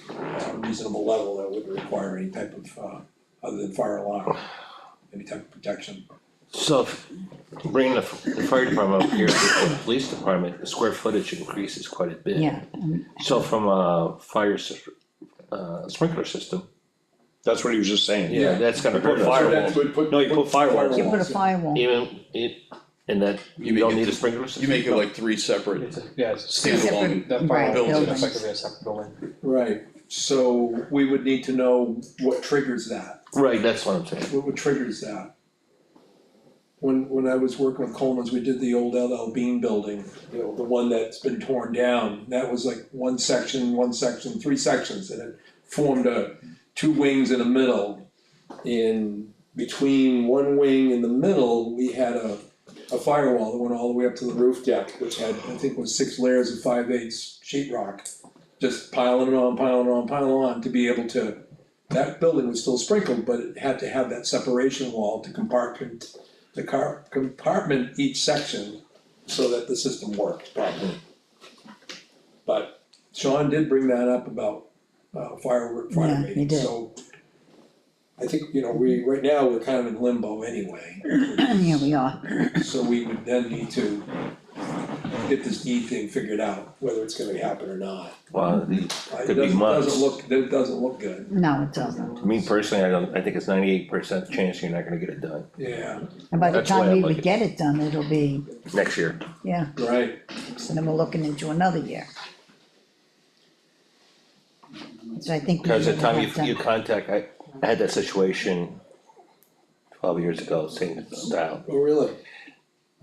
a reasonable level that wouldn't require any type of, other than fire alarm, any type of protection. So if bringing the fire department up here, the police department, the square footage increases quite a bit. Yeah, So from a sprinkler system, That's what he was just saying. yeah, that's gonna Put hurt us. firewalls. No, you put firewalls. you put a firewall, Even and that, you make don't it- need a sprinkler system? You make it like three separate It's standalone that Right, fire building is buildings. effectively a separate building. Right, so we would need to know what triggers that, Right, that's what I'm saying. what triggers that. When I was working with Coleman's, we did the old LL Bean building, you know, the one that's been torn down, that was like one section, 3 sections, and it formed two wings in the middle. In between one wing in the middle, we had a firewall that went all the way up to the roof deck, which had, I think was 6 layers of 5/8 sheetrock. Just piling it on to be able to, that building was still sprinkled, but it had to have that separation wall to compartment each section so that the system worked properly. But Sean did bring that up about fire Yeah, he rating, did. so I think, you know, right now, we're kind of in limbo anyway. yeah, we are, So we would then need to get this deed thing figured out, whether it's gonna happen or not. Well, It could be months. It doesn't look good, no, it doesn't, Me personally, I think it's 98% chance you're not gonna get it done yeah, and by the That's the way time I we look would at get it done, it'll be, next year. yeah, right, so then we're looking into another year. So I think we Cause the should time have done. you contact, I had that situation 12 years ago, same style. oh, really?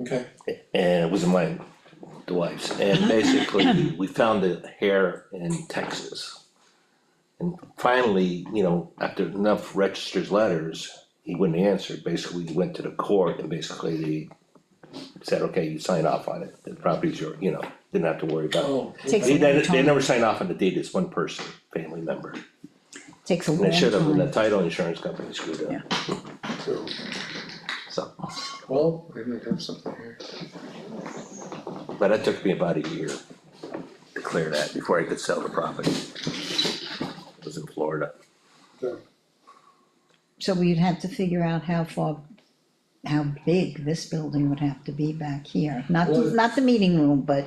Okay, And it was the wife's, and basically, we found the hair in Texas. And finally, you know, after enough registers letters, he wouldn't answer, basically, we went to the court and basically they said, okay, you sign off on it, the property's yours, you know, didn't have to worry about it. oh, Takes They a long they time, never sign off on the deed, it's one person, family member, takes a and long they should have, and the time, title insurance company screwed up. so, So, well, We might have something here. but it took me about a year to clear that before I could sell the property. It was in Florida. so we'd have to figure out how big this building would have to be back here, not the meeting room, but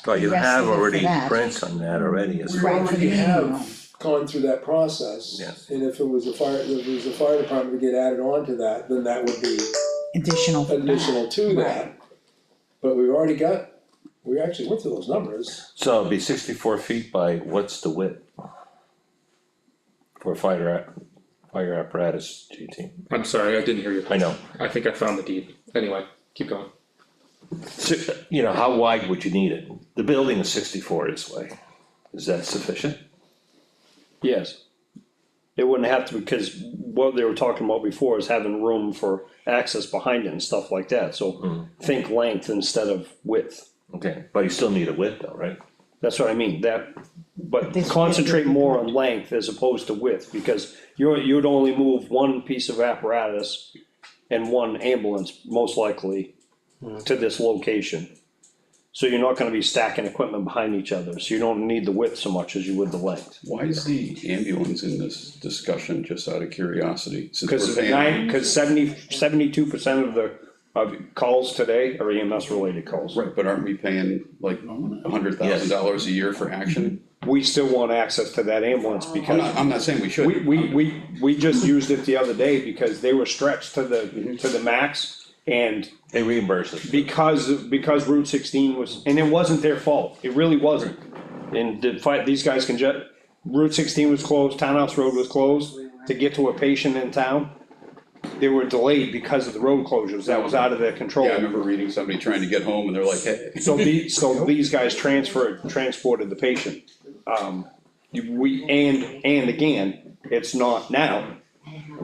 Well, you Rest have of it for already that. prints on that already, as we Right, for the already meeting room. have gone through that process. Yes. And if it was a fire department to get added on to that, then that would be additional for that. additional to that. But we actually went through those numbers, So it'd be 64 feet by, what's the width? For fire apparatus, GT. I'm sorry, I didn't hear you. I know. I think I found the deed. Anyway, keep going. So, you know, how wide would you need it? The building is 64 this way. Is that sufficient? Yes. It wouldn't have to, because what they were talking about before is having room for access behind it and stuff like that, so think length instead of width. Okay, but you still need a width though, right? That's what I mean, but This- concentrate more on length as opposed to width, because you'd only move one piece of apparatus and one ambulance, most likely, to this location. So you're not gonna be stacking equipment behind each other, so you don't need the width so much as you would the length. Why is the ambulance in this discussion, just out of curiosity? Since we're Cause paying- 72% of calls today are EMS related calls. Right, but aren't we paying like $100,000 a year for action? We still want access to that ambulance because I'm not saying we should. we just used it the other day because they were stretched to the max. And They reimburse us. because Route 16 was, and it wasn't their fault, it really wasn't. And these guys Route 16 was closed, Townhouse Road was closed to get to a patient in town. they were delayed because of the road closures, that was out of their control. Yeah, I remember reading somebody trying to get home and they're like, hey. So these guys transported the patient. And again, it's not now,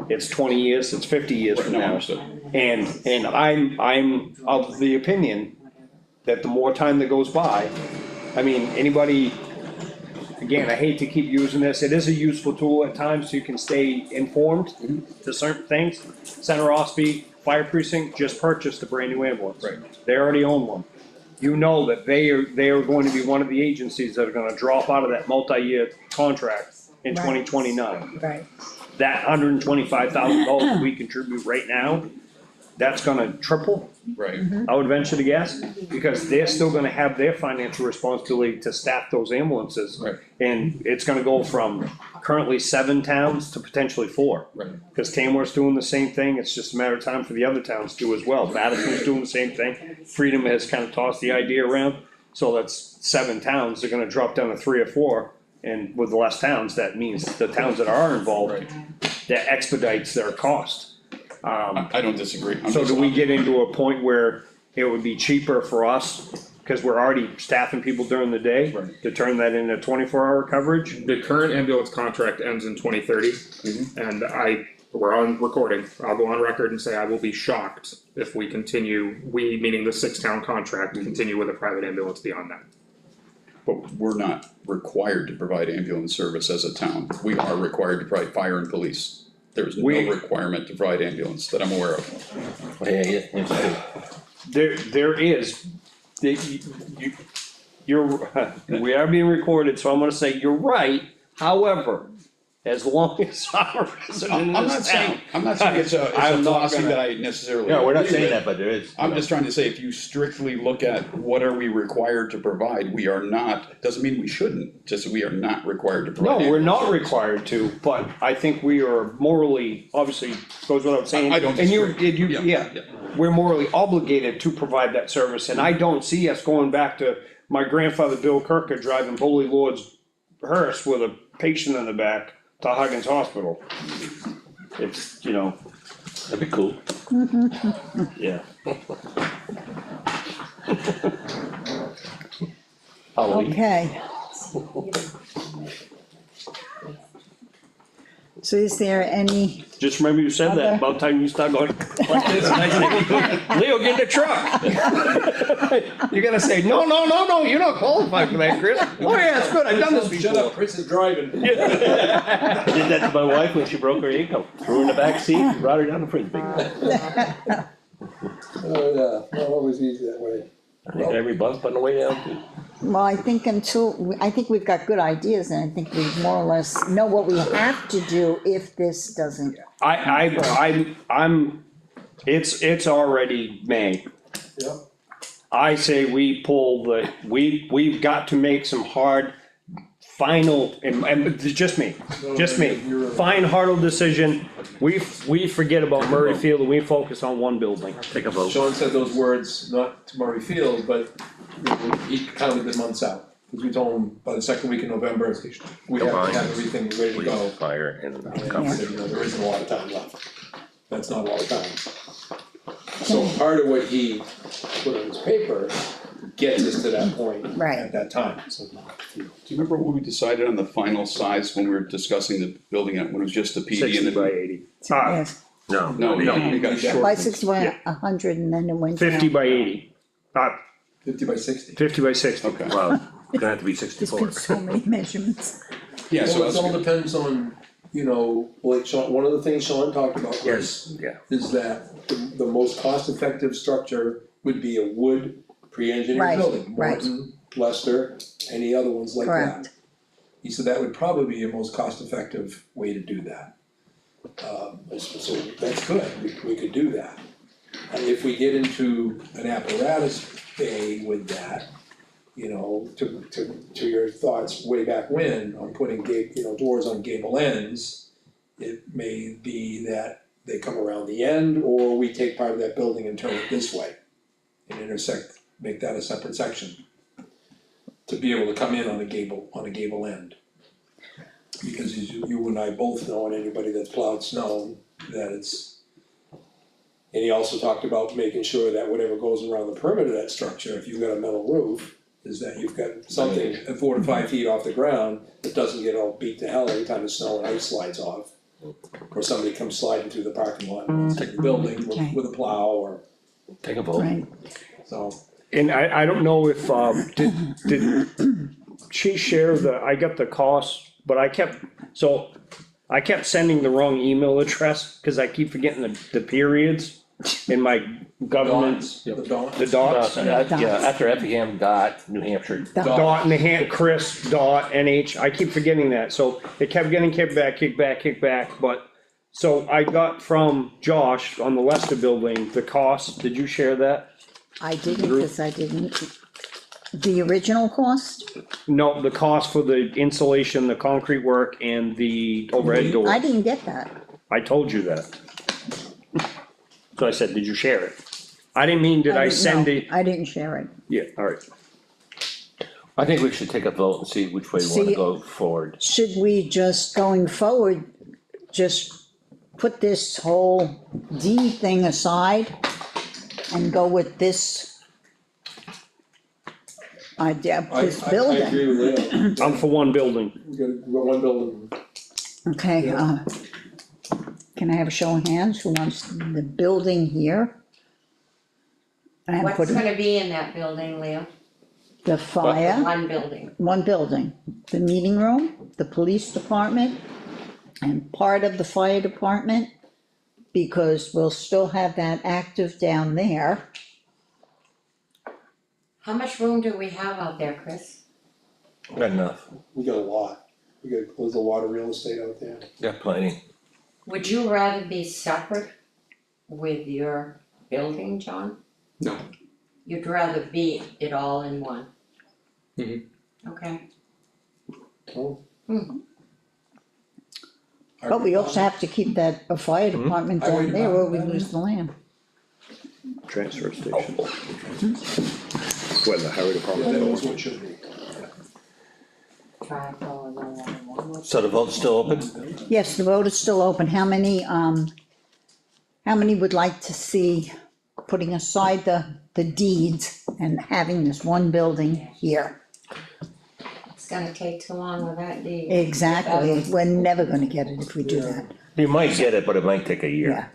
it's 20 years, it's 50 years from No, now. understood. And I'm of the opinion that the more time that goes by, I mean, anybody, again, I hate to keep using this, it is a useful tool at times, so you can stay informed to certain things. Center Ospey Fire Precinct just purchased a brand new ambulance. Right. They already own one. You know that they are going to be one of the agencies that are gonna drop out of that multi-year contract in Right. 2029. Right, That $125,000 we contribute right now, that's gonna triple, Right, I would venture to guess, because they're still gonna have their financial responsibility to staff those ambulances. Right. And it's gonna go from currently 7 towns to potentially 4. right. Cause Tamworth's doing the same thing, it's just a matter of time for the other towns to do as well, Madison's doing the same thing, Freedom has kind of tossed the idea around. So that's 7 towns, they're gonna drop down to 3 or 4, and with less towns, that means the towns that are involved, Right. that expedites their cost. I don't disagree. I'm So just- do we get into a point where it would be cheaper for us, cause we're already staffing people during the day, Right. to turn that into 24-hour coverage? The current ambulance contract ends in 2030, and we're on recording, I'll go on record and say I will be shocked if we continue, we, meaning the 6-town contract, continue with a private ambulance beyond that. But we're not required to provide ambulance service as a town. We are required to provide fire and police. There's no We- requirement to provide ambulance that I'm aware of. There is, we are being recorded, so I'm gonna say you're right, however, as long as I'm a resident in I'm not this town. saying, I'm not saying it's a I'm not policy gonna- that I necessarily. No, we're not agree saying with. that, but there is. I'm just trying to say, if you strictly look at what are we required to provide, we are not, doesn't mean we shouldn't, just we are not required to provide. No, we're ambulance not service. required to, but I think we are morally, obviously, goes without saying. I don't And you, disagree. did you, Yeah, yeah, we're morally obligated to provide that service, and I don't see us going back to my grandfather Bill Kirker driving Holy Lord's hearse with a patient in the back to Huggins Hospital. It's, you know, That'd be cool. yeah. Halloween. okay. So is there any, Just remember you said that, about time you start going like this, and I say, Leo, get in the truck. You're gonna say, no, you're not qualified for that, Chris. Oh yeah, it's good, I've done this Shut up, before. Chris is driving. I did that to my wife when she broke her ankle. Threw her in the back seat and brought her down the frisbee. I Oh, yeah, not always easy that way. think every bump on the way down too. well, I think I think we've got good ideas, and I think we more or less know what we have to do if this doesn't. I'm, it's already May. Yep. I say we pull we've got to make some hard, final, and just me, fine-hearted decision. We forget about Murray Field and we focus on one building. Take a vote. Sean said those words, not to Murray Field, but he counted the months out. Cause we told him by the second week in November, we have to have everything ready to go. Police, fire, and And he coverage. said, you know, there isn't a lot of time left. That's not a lot of time. So part of what he put on his paper gets us to that point Right. at that time, so. Do you remember what we decided on the final size when we were discussing the building, when it was just the PD and 60 the? by 80. Yes, No. No, we got short. by 61, 100, and then it went down. 50 by 80, 50 by 60. 50 by 60. Okay, Wow, gonna have to be There's 64. been so many measurements. yeah, so Well, it that's all good. depends on, you know, like Sean, one of the things Sean talked about was, Yes, yeah. is that the most cost-effective structure would be a wood pre-engineered Right, building. right. Morton, Lester, any other ones like that. Correct. He said that would probably be a most cost-effective way to do that. So that's good, we could do that. If we get into an apparatus bay with that, you know, to your thoughts way back when, on putting doors on gable ends, it may be that they come around the end, or we take part of that building and turn it this way and intersect, make that a separate section. To be able to come in on a gable end. Because as you and I both know, and anybody that's plowed snow, that it's And he also talked about making sure that whatever goes around the perimeter of that structure, if you've got a metal roof, is that you've got something 4 to 5 feet off the ground that doesn't get all beat to hell every time the snow and ice slides off. Or somebody comes sliding through the parking lot into the building Okay. with a plow or, Take a vote. Right, so. And I don't know if, did she share I got the cost, but I kept sending the wrong email address, cause I keep forgetting the periods in my government, The dots. the dots. Yeah, after Effingham, New Hampshire. Dot, Chris, dot, NH, I keep forgetting that, so it kept getting kicked back, but, so I got from Josh on the Lester building, the cost, did you share that? I didn't, cause I didn't, the original cost, No, the cost for the insulation, the concrete work, and the overhead door, I didn't get that. I told you that. So I said, did you share it? I didn't mean, did I didn't send know. it? I didn't share it. Yeah, alright, I think we should take a vote and see which way we wanna See- go forward. Should we just, going forward, just put this whole D thing aside and go with this idea, this I building? agree with Leo, I'm for one building, we got one building, Okay, can I have a show of hands, who wants the building here? And What's put gonna be in that building, Leo? the fire, One building. one building, the meeting room, the police department, and part of the fire department, because we'll still have that active down there. How much room do we have out there, Chris? Got enough, we got a lot, there's a lot of real estate out there. got plenty. Would you rather be separate with your building, John? No. You'd rather be it all in one? Okay. But we also have to keep that, a fire department I down worried there, about or we that. lose the land. transfer station. Where the highway Yeah, department that goes. is what it should be. Try to go in one. So the vote's still open? Yes, the vote is still open, how many would like to see putting aside the deeds and having this one building here? It's gonna take too long with that deed. Exactly, we're never gonna get it if we do that, You might get it, but it might take a year. yeah.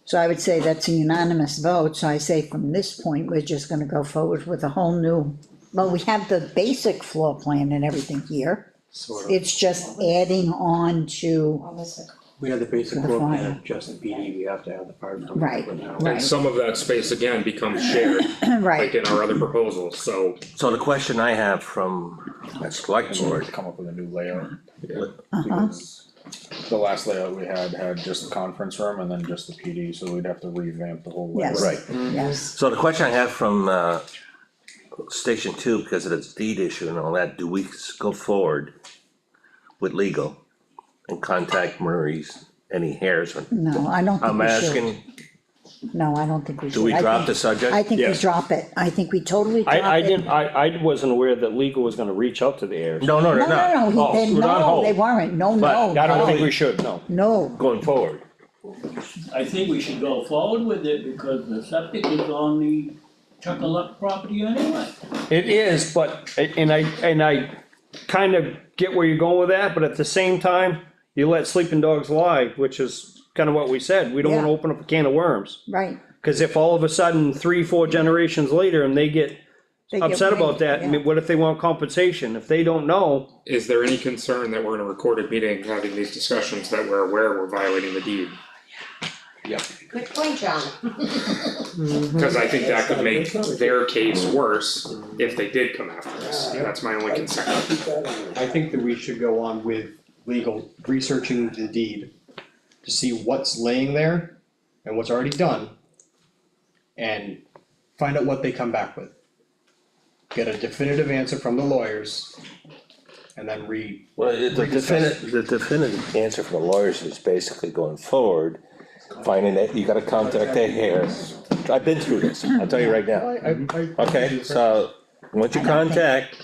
So I would say that's a unanimous vote, so I say from this point, we're just gonna go forward with a whole new, well, we have the basic floor plan and everything here. Sort of. It's just adding on to, What was it? We have the basic For the floor fire. plan of just the PD, we have to have the fire department. Right, for now. right. And some of that space again becomes shared, like right, in our other proposals, so. So the question I have from that select board, Come up with a new layout, uh-huh, because the last layout we had just the conference room and then just the PD, so we'd have to revamp the whole layout. Yes. right, yes, so the question I have from Station 2, because of its deed issue and all that, do we go forward with legal and contact Murray's, any hairs? no, I don't think I'm we should, asking, no, I don't think we should. do we I drop think- the subject? I think we Yes. drop it, I think we totally drop it. I wasn't aware that legal was gonna reach out to the heirs. No, no, No, they're not. no, no, Oh, they, we're on no, hold. they weren't, no, But no, I don't think no, we should, no. no, Going forward, I think we should go forward with it because the septic is on the Chuckaluck property anyway. It is, but, and I kind of get where you're going with that, but at the same time, you let sleeping dogs lie, which is kind of what we said, we don't wanna Yeah. open up a can of worms. right. Cause if all of a sudden, 3, 4 generations later, and they get They get upset about rid- that, I yeah. mean, what if they want compensation, if they don't know? Is there any concern that we're in a recorded meeting having these discussions that we're aware we're violating the deed? Good point, John. Cause I think that could make their case worse if they did come after us, that's my only concern. I think that we should go on with legal, researching the deed to see what's laying there and what's already done. And find out what they come back with. Get a definitive answer from the lawyers. And then well, the definitive answer from the lawyers is basically going forward, finding that you gotta contact the heirs. I've been through this, I'll tell you right now. Okay, so, once you contact,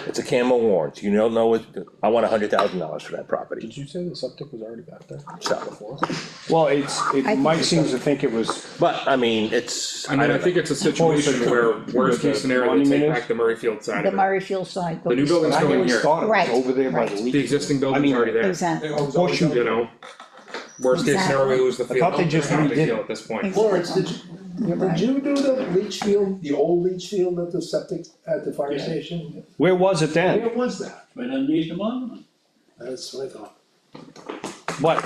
It's a camel warrant, you don't know what, I want $100,000 for that property, Did you say the septic was already back there so. before? Well, think Mike it's seems to think it was, But, I mean, it's, I mean, I don't think know. it's a situation where worst case scenario, they take Monument is- back the Murrayfield side The of it. Murrayfield side. The new building's I going always here, thought it was Right, over there by the right. leak. the existing building's mean, already there, Exactly. Horseshoe, you know? Worst case scenario, we lose the field, thought they just half the redid it. field at this point. Lawrence, You're did right. you do the leach field, the old leach field at the septic, at the fire Yeah. station? Where was it then? Where was that? Right underneath the monument. That's what I thought. What,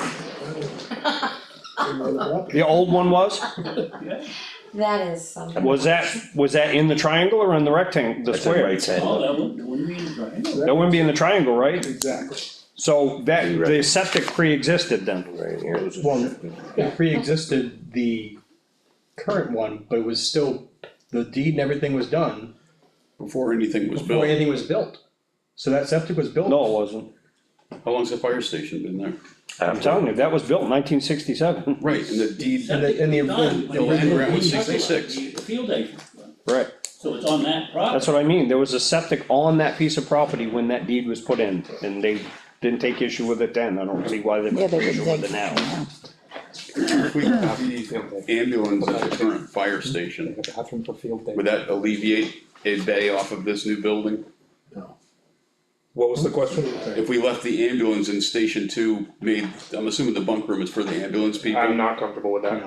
Some other property. the old one was? Yeah. That is something. Was that in the triangle or in the rectangle, the That's a square? right side. Oh, that wouldn't be in the triangle. That wouldn't be in the triangle, right? Exactly. So the septic pre-existed then? Right here. Well, it pre-existed the current one, but it was still, the deed and everything was done Before anything was before built. anything was built. So that septic was built. No, it wasn't. How long's the fire station been there? I'm telling you, that was built in 1967. Right, and the deed, And the land grant was 66. The field day, Right. so it's on that property. That's what I mean, there was a septic on that piece of property when that deed was put in, and they didn't take issue with it then, I don't see why they Yeah, take they would issue with dig. it now. Yeah. if we have the ambulance at the current fire station, The bathroom for field day. would that alleviate a bay off of this new building? What was the question? If we left the ambulance in station two, I'm assuming the bunk room is for the ambulance people? I'm not comfortable with that.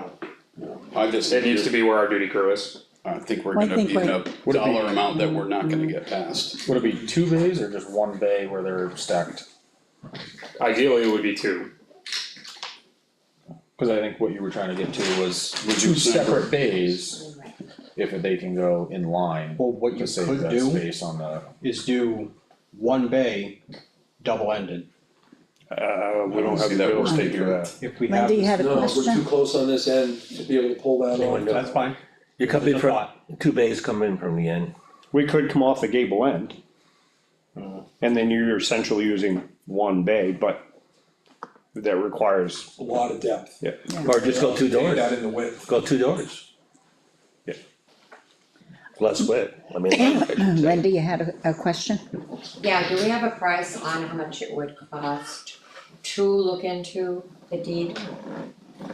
I just, It needs to be where our duty crew is. I think we're Well, I gonna think be in a Would it be- dollar amount that we're not gonna get past. Would it be 2 bays or just 1 bay where they're stacked? Ideally, it would be two. Cause I think what you were trying to get to was Would 2 you separate bays, if they can go in line. Well, what you To save could that do space on the, is do one bay, double-ended. We I don't don't have see the that real working estate here. for that. If we have, Lindy, you had a No, we're too question? close on this end to be able to pull that off. that's fine. You're coming Just a from, thought. 2 bays come in from the end. We could come off the gable end. And then you're essentially using one bay, but that requires, A lot of depth. yeah, Or just go 2 Take doors, that in the width. go 2 doors. Yeah. Less width, I mean, I should say. Lindy, you had a question? Yeah, do we have a price on how much it would cost to look into the deed?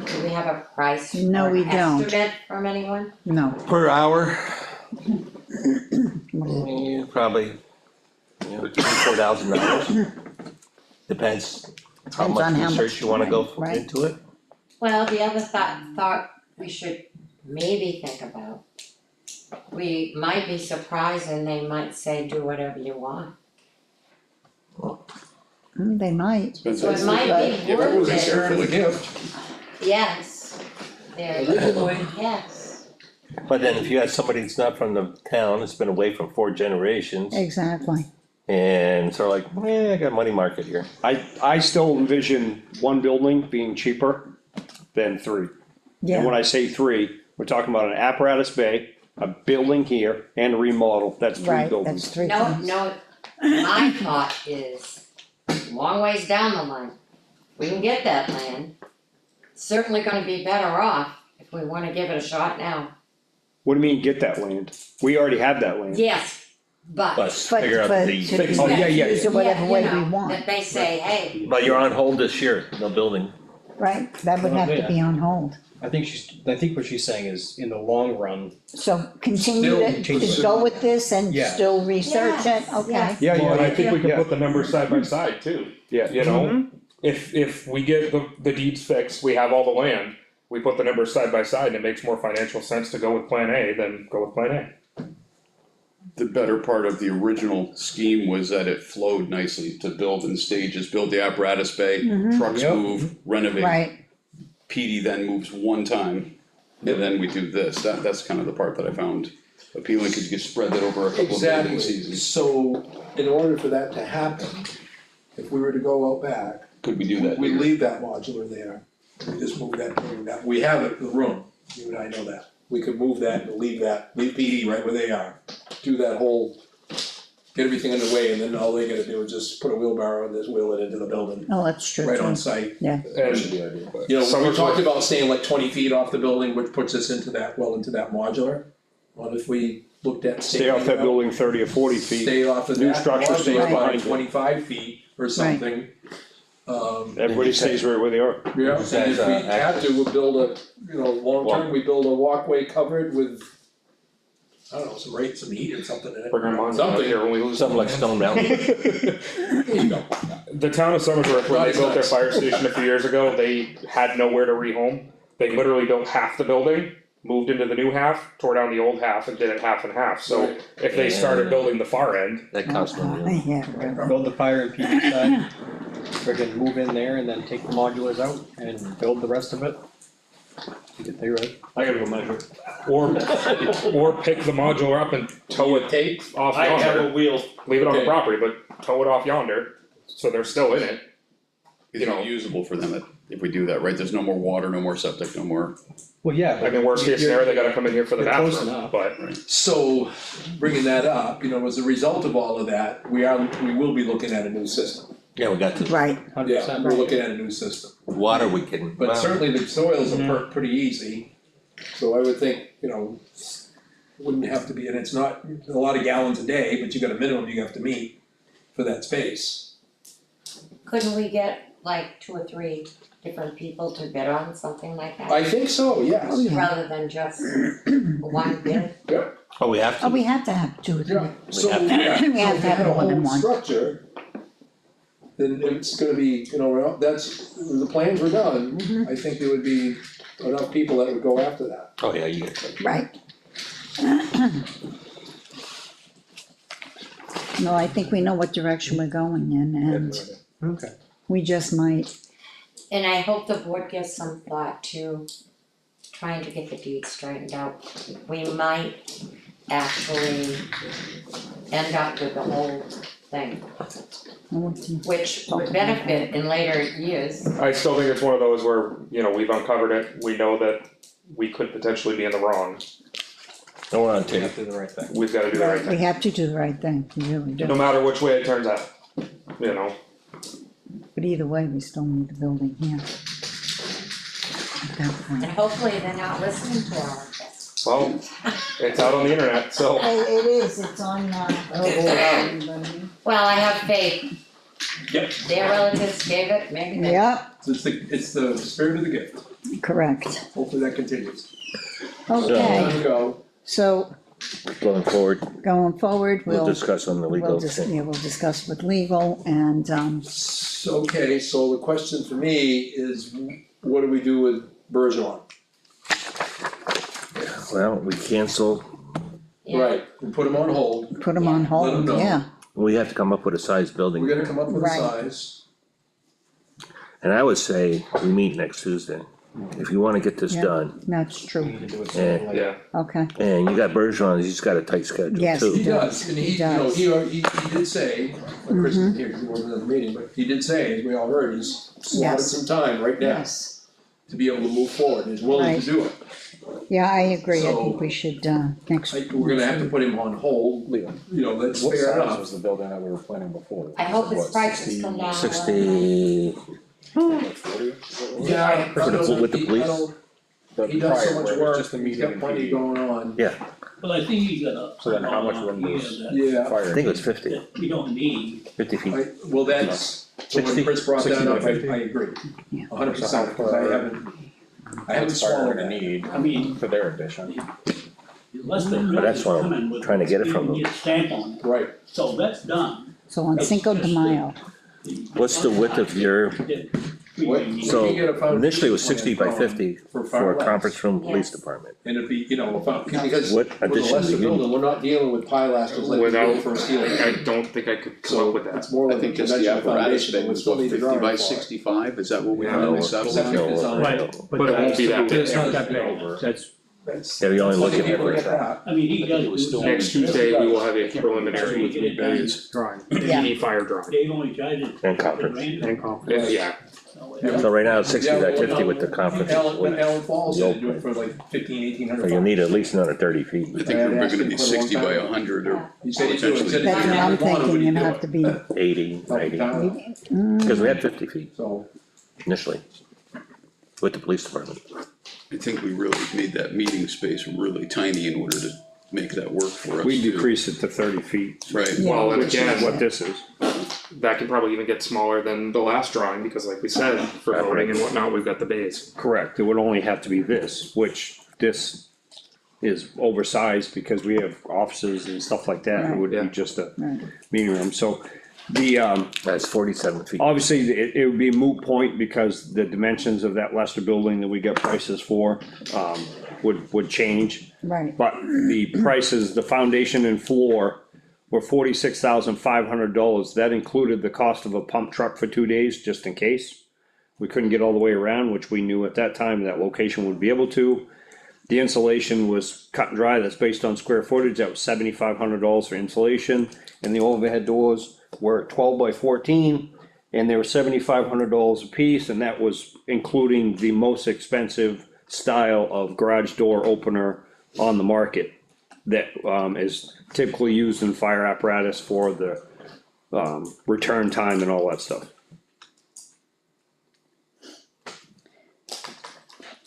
Do we have a price No, or we don't. estimate from anyone? No. Per hour, What probably, $3,000-4,000. Depends how Depends on much how research much you wanna go right. into it. Well, the other thought we should maybe think about. We might be surprised and they might say, do whatever you want. They might. Depends So on- it might be If it worth wasn't it, there for the gift, yes. There you go, Originally, yes. But then if you had somebody that's not from the town, that's been away from 4 generations, Exactly. and sort of like, I got a money market here. I still envision one building being cheaper than 3. And Yeah, when I say 3, we're talking about an apparatus bay, a building here, and a remodel, that's 3 right, that's buildings. 3 No, things. no, my thought is, long ways down the line, we can get that land. Certainly gonna be better off if we wanna give it a shot now. What do you mean, get that land? We already have that land. Yes, but. But But figure out to the, Oh, yeah, yeah, use it whatever Yeah, way you know, we want, That they say, hey, but you're on hold this year, no building. right? That would have to be on hold. I think what she's saying is, in the long run, So continue Still to go with this and Yeah. still research it, Yes, okay? yes. Yeah, Well, and I yeah, think we can yeah. put the numbers side by side too, yeah. you know? If we get the deeds fixed, we have all the land, we put the numbers side by side, and it makes more financial sense to go with plan A than go with plan A. the better part of the original scheme was that it flowed nicely to build in stages, build the apparatus bay, trucks Yep. move, renovate. Right, PD then moves one time, and then we do this, that's kind of the part that I found appealing, cause you could spread that over a couple of building exactly, seasons. so in order for that to happen, if we were to go out back, Could we do that we here? leave that modular there, we just move that, we have it, the room, you and I know that. We could move that and leave PD right where they are, do that whole, get everything underway, and then all they gotta do is just put a wheelbarrow and just wheel it into the building, oh, that's true right too. on site. And, You know, we Summer's talked like- about staying like 20 feet off the building, which puts us into that, well, into that modular. Well, if we looked at. Stay off that building 30 or 40 feet. Stay off of New that, structure or stays go by behind it. 25 feet or something. Everybody stays right where they are. Yeah, and Besides, if we have to, we'll build a, long term, we build a walkway covered with, I don't know, some heat or something in it. Bring our monument up Something. here when we lose. Something like Stone Mountain. There you go. The town of Somersworth, when they built their Nice. fire station a few years ago, they had nowhere to rehome. They literally built half the building, moved into the new half, tore down the old half and did it half and half, so Right. if they started building the far end, That costs money. Yeah, right. Build the fire and PD side, friggin' move in there and then take the modulars out and build the rest of it. Get they right. I gotta go measure. or pick the modular up and tow it off I have a yonder, wheel. leave it on the Okay. property, but tow it off yonder, so they're still in it. Is You know. it usable for them if we do that, right? There's no more water, no more septic, no more, Well, yeah, I but mean, worst case scenario, they gotta come in here for the You're close bathroom, enough. but So, bringing that up, as a result of all of that, we will be looking at a new system. Yeah, we got to, Right, 100%. We're looking at a new system. water we can, But well, certainly the soils are pretty easy, so I would think, wouldn't have to be, and it's not a lot of gallons a day, but you got a minimum you have to meet for that space. Couldn't we get like 2 or 3 different people to bid on something like that? I think so, yes. Rather than just one bid? oh, we have oh, to, we have to have two or three. Yeah, so, have to- yeah, We so have if to you have had a more than whole one. structure, then it's gonna be, that's, the plans were done, I think there would be enough people that would go after that. oh yeah, you get, Right. No, I think we know what direction we're going in, and Okay. we just might, And I hope the board gives some thought to trying to get the deeds straightened out. We might actually end up with the whole thing, which would benefit in later years. I still think it's one of those where, we've uncovered it, we know that we could potentially be in the wrong, no, we're on We tape. have to do the right thing. we've gotta do the right we thing, have to do the right thing, we really no do. matter which way it turns out, you know. But either way, we still need the building here. At that point. And hopefully they're not listening to all of this. Well, it's out on the internet, so. It is, it's on, Well, I have faith. Yep. Their relatives gave it, maybe they. Yep, So it's the spirit of the gift, correct. hopefully that continues. Okay, Time to go. so Going forward, going forward, we'll we'll discuss on the legal thing. we'll discuss with legal and, Okay, so the question for me is, what do we do with Bergeron? Well, we cancel, Yeah. Right, we put them on hold, put them on Let 'em hold, know. yeah. we have to come up with a size building. we gotta come up with a Right. size. And I would say, we meet next Tuesday, if you wanna get this Yeah. done, That's true, We need to do it Yeah. sooner or later. okay, and you got Bergeron, he's got a tight schedule Yes, too. He does, and he does. he did say, Chris was here, he wasn't at the meeting, but he did say, as we all heard, he's slotted Yes. some time right now yes. to be able to move forward, and he's willing Right. to do it. Yeah, I agree, I So- think we should, next. We're gonna have to put him on hold, Leo, that's what fair size else. was the building that we were planning before? I hope his What, prices come down. 60, like 40? Yeah, For the- with the police? He does so Prior, much where it was work, just the he's meeting got and plenty PD. going on. yeah, But I think he's got a. So then how much room here does- that- Yeah, Fire. I think it was 50, That we don't need. 50 feet. well, that's, so when 60? Chris brought that 60 up, by 50? I agree, Yeah. 100%, because I haven't That's fire swallowed gonna that. need I mean, for their addition. less than. But that's why I'm trying to get it from them. Get a stamp on it, Right, so that's done. So on Cinco de Mayo, What's the width of your, What? so We get a foundation initially it was 60 by plan 50 for for fire a conference room police Yes. department. and it'd be, because What with the addition lesser do you building, we're not dealing with pilasters like we Without, did for a steel. I don't think I could come So up with that. it's more I like a think just the conventional apparatus foundation, thing we was still what, need the 50 drawing by for it. 65, is that what we Yeah. finally No, settled Septic on? design. But it won't be that big. It's not that big, that's, That's. Yeah, you're only plenty of looking at people like get that. I mean, he does. it was do still- some- Next Tuesday, we will have a preliminary We get it done. Drawing. PD fire drawing. Dave only charges. And conference. And conference. Yeah, So right now it's 60 by 50 with the conference. Alan Falls The said old do it for like 1,800. So you'll need at least another 30 feet. I think we're gonna be 60 by 100 or He said he'd do it, he said if that's what I'm you wanted, thinking, would he it'd do have it? to be, 80, 90, because we had 50 feet So, initially with the police department. I think we really made that meeting space really tiny in order to make that work for us. We too. decrease it to 30 feet, Right, Well, and which is again, what this is. that can probably even get smaller than the last drawing, because like we said, for voting and whatnot, we've got the bays. Correct, it would only have to be this, which this is oversized because we have offices and stuff like that, it would be Right. just a Right. meeting room, so. The, That's 47 feet. obviously, it would be a moot point because the dimensions of that Lester building that we got prices for, would change. Right, But the prices, the foundation and floor were $46,500, that included the cost of a pump truck for 2 days, just in case. We couldn't get all the way around, which we knew at that time that location would be able to. The insulation was cut and dry, that's based on square footage, that was $7,500 for insulation. And the overhead doors were 12 by 14, and they were $7,500 a piece, and that was including the most expensive style of garage door opener on the market. That is typically used in fire apparatus for the return time and all that stuff.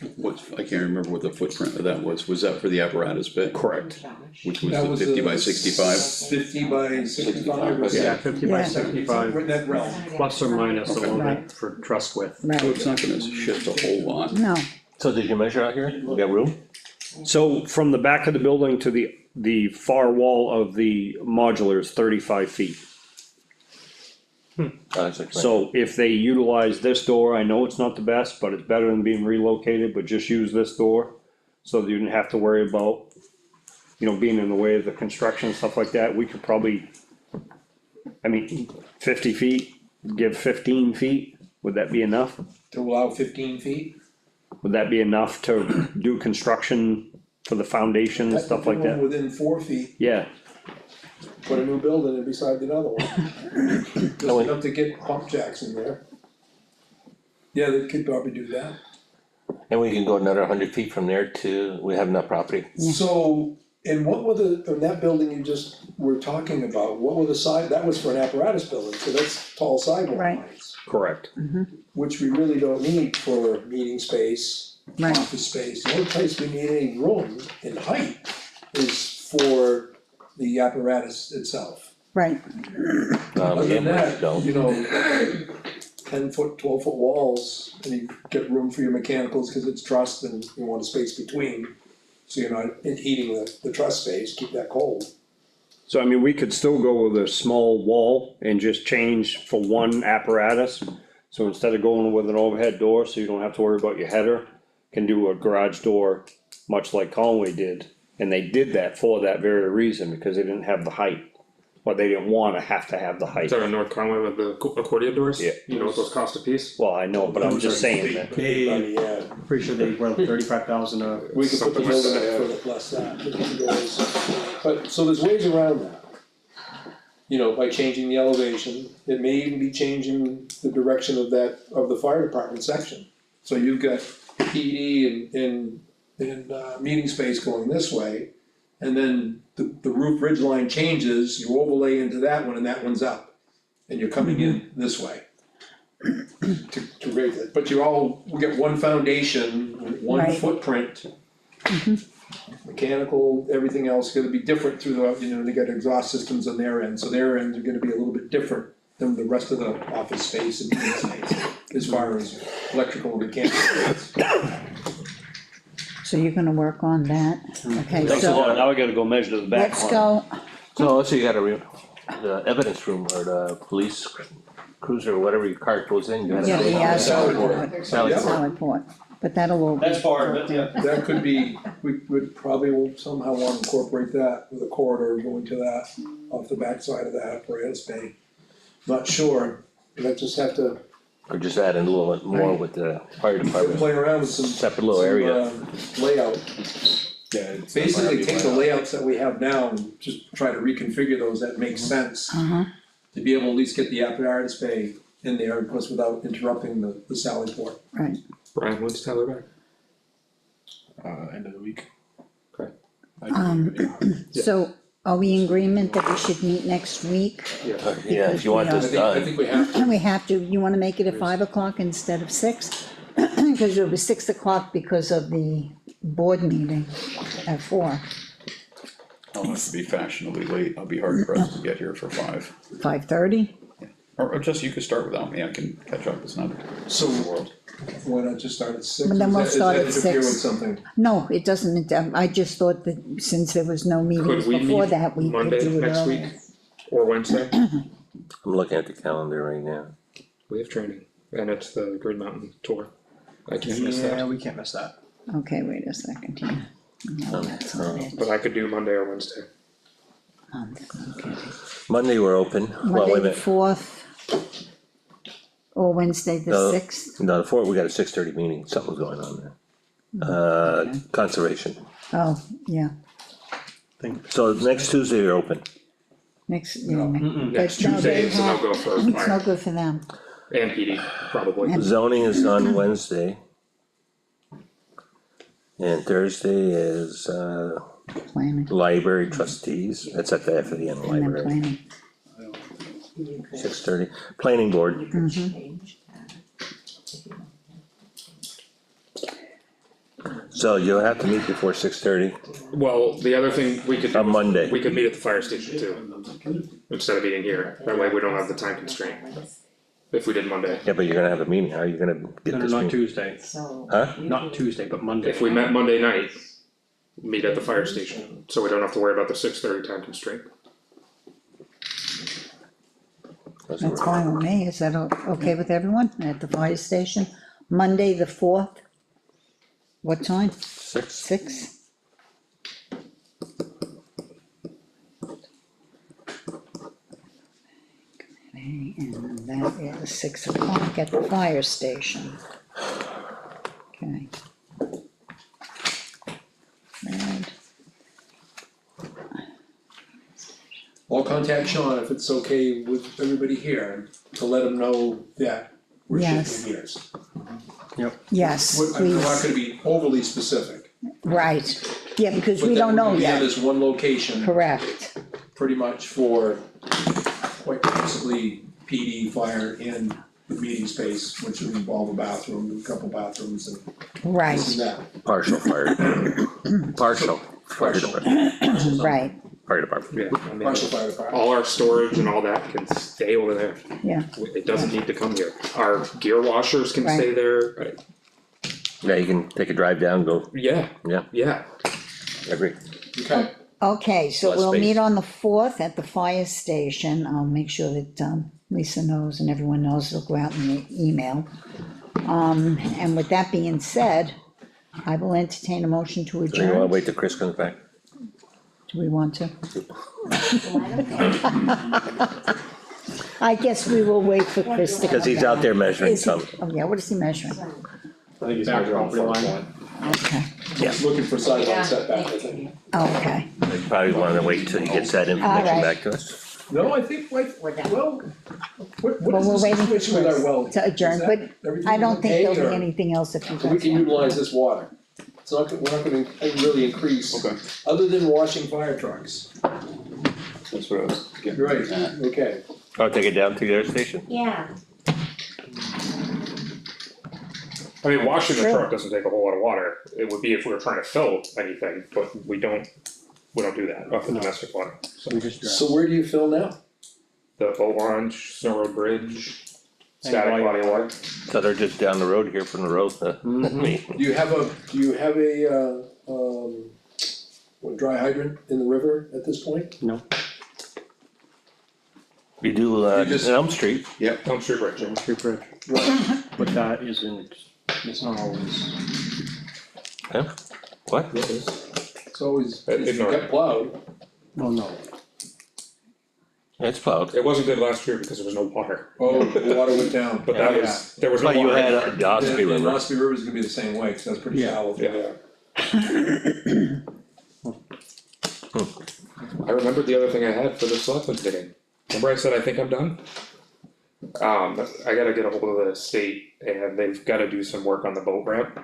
I can't remember what the footprint of that was that for the apparatus bay? Correct. Which was That the was 50 by 65? 50 by 65 or Yeah, 50 by by Yeah. 75, in that realm. plus or minus a little Right. bit for truss width. So right, it's not gonna shift a whole lot. no, So did you measure out here? We got room? So from the back of the building to the far wall of the modular is 35 feet. Oh, that's like- So if they utilize this door, I know it's not the best, but it's better than being relocated, but just use this door. So that you didn't have to worry about, being in the way of the construction and stuff like that, we could probably. 50 feet, give 15 feet, would that be enough? To allow 15 feet. Would that be enough to do construction for the foundation and stuff like Technically, that? within 4 feet, Yeah, put a new building in beside another one. Just enough to get pump jacks in there. Yeah, they could probably do that. And we can go another 100 feet from there to, we have enough property. So, and what were in that building you just were talking about, what were the that was for an apparatus building, so that's tall sidewalk Right. lines. correct. Which we really don't need for meeting space, Right. office space, the only place we need any room in height is for the apparatus itself. right, Other than that, don't. 10-foot, 12-foot walls, and you get room for your mechanicals, cause it's trussed and you want a space between. So you're not heating the truss space, keep that cold. So we could still go with a small wall and just change for one apparatus. So instead of going with an overhead door, so you don't have to worry about your header, can do a garage door, much like Conway did. And they did that for that very reason, because they didn't have the height. But they didn't wanna have to have the height. Is that on North Conway with the accordion doors? Yeah. You know what those cost a piece? Well, I know, but I'm just saying that. Yeah, Pretty sure they were 35,000 we could put the Something like building that, up for less than that, 50 doors. But, so there's ways around that. By changing the elevation, it may even be changing the direction of the fire department section. So you've got PD and meeting space going this way, and then the roof ridge line changes, you overlay into that one and that one's up. And you're coming in this way. To raise it, but we get one foundation, one Right. footprint. Mechanical, everything else gonna be different through they got exhaust systems on their end, so their ends are gonna be a little bit different than the rest of the office space and meeting space, as far as electrical and mechanical. so you're gonna work on that, okay, So so now we gotta go measure the back let's line. go, So also you gotta, the evidence room or the police cruiser, whatever your car goes in, you gotta. yeah, yeah, Sally Sally Port. Sally Port, but that'll all be. That's part of it, yeah. That could be, we would probably will somehow wanna incorporate that with a corridor going to that, off the backside of that apparatus bay. Not sure, but I just have to Or just add in a little bit more with the fire department, play around with some. separate little area. Layout. Yeah. Basically, take the layouts that we have now and just try to reconfigure those that make sense. Uh-huh, To be able to at least get the apparatus bay in there, of course, without interrupting the Sally Port. right, Brian, when's Tyler back? End of the week. Okay. so are we in agreement that we should meet next week? Yeah, if you want this I done, think we have to. We have to, you wanna make it at 5 o'clock instead of 6? Cause it was 6 o'clock because of the board meeting at 4. I'll have to be fashionably late, I'll be hard pressed to get here for 5. 5:30? Or just, you could start without me, I can catch up, it's not So, the world. why not just start at 6? But then we'll start at Does that interfere with 6. something? No, it doesn't, I just thought that since there was no meetings Could we before meet that, we could Monday do it next week? earlier. Or Wednesday? I'm looking at the calendar right now. We have training, and it's the Green Mountain Tour. I can't miss that, Yeah, we can't miss that. Okay, wait a second here. No, that's not it. but I could do Monday or Wednesday. Okay. Monday, we're open. Well, wait a Monday the minute. 4th. Or Wednesday the No. 6th. No, the fourth, we got a 6:30 meeting, something's going on there. Okay. Conservation. Oh, yeah, So next Tuesday, you're open. next, yeah. Next But no, Tuesday, they it's a have- no-go for It's no fire, good for them. and PD, probably. And- Zoning is on Wednesday. And Thursday is, Planning, library trustees, that's at the F of the N and then library, planning. 6:30. Planning board, so you'll have to meet before 6:30 Well, the other thing we could do. on Monday. We could meet at the fire station too, instead of meeting here, that way we don't have the time constraint. If we did Monday, Yeah, but you're gonna have a meeting, how are you gonna get No, this not meeting? Tuesday, So. Huh? not Tuesday, but Monday. if we met Monday night, meet at the fire station, so we don't have to worry about the 6:30 time constraint. That's fine with me, is that okay with everyone, at the fire station? Monday the 4th? What time? 6? 6? Okay, and that is 6 o'clock at the fire station. Okay. And I'll contact Sean if it's okay with everybody here, to let him know that we're Yes. shifting gears. yes, I'm not please, gonna be overly specific, right, yeah, because but we that don't we're know gonna be on yet, this one location, correct, pretty much for quite possibly PD, fire, and the meeting space, which would involve a bathroom, a couple bathrooms and this right, and that. Partial fire. Partial fire Partial. department, right, fire department. Yeah, I mean, Partial fire department. all our storage and all that can stay over there, yeah, it doesn't need to come here. Our gear washers can stay there, Yeah, you can take a drive down, go, yeah, yeah, yeah. agree. Okay, okay, so Less we'll space. meet on the 4th at the fire station, I'll make sure that, Lisa knows and everyone knows, it'll go out in the email. And with that being said, I will entertain a motion to So you wanna adjourn, wait till Chris comes back? do we want to? I guess we will wait for Chris to come Cause he's out there measuring Is he- something. Oh, yeah, what is he measuring? I think he's Back measuring property line. front line. Okay, looking for sideline setback, I think. okay, You probably wanna wait till he gets that information Alright. back to us. No, I think, like, We're done. well, what well, is we're the waiting for situation with our Chris well? to adjourn, Is but that- everything I don't think okay, there'll or- be anything else if you guys So we can want. utilize this water. It's not, we're not gonna really increase, Okay, other than washing fire trucks. that's what I was getting Right, at. okay. I'll take it down to their station? Yeah, I mean, washing the Sure. truck doesn't take a whole lot of water, it would be if we were trying to fill anything, but we don't do that off the domestic water. So We just So where do you fill now? the boat launch, Snow Road Bridge, And static body body water. So they're just down the road here from the road, me. Do you have a, what, dry hydrant in the river at this point? No, We do, You just- Elm Street, Elm Street Bridge, yeah. Street Bridge, Right. but that isn't, it's not always. huh? What? It's always, It- it's ignore got it. plowed. Well, no, It's plowed. It wasn't good last year because there was no water, Oh, the water went down. but that was, there was no But you water. had in the Ospey The River. Ospey River's gonna be the same way, cause that's pretty Yeah. shallow through Yeah. there. I remembered the other thing I had for the selectmen's meeting. Remember I said I think I'm done? I gotta get a hold of the state and they've gotta do some work on the boat ramp.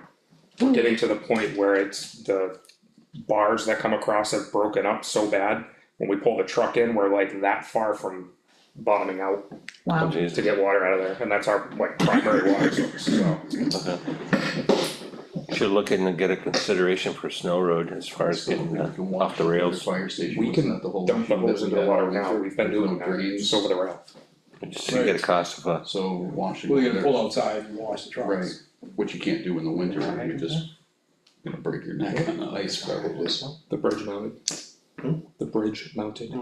We're getting to the point where it's the bars that come across have broken up so bad. When we pull the truck in, we're like that far from bottoming out Wow, to get water out of there, and that's our like primary water source, so. Okay. Should look in and get a consideration for snow road as far as getting off the rails. Fire station. We wasn't can that the whole dump the issue that hose we into the had water all now, winter we've been with doing little that, drains? it's over the rail. Just to get a cost of So washing. Well, you gotta there, pull outside and wash the trucks. Right, which you can't do in the winter, you're just gonna break your neck on the ice probably. The bridge mounted. The bridge mounted.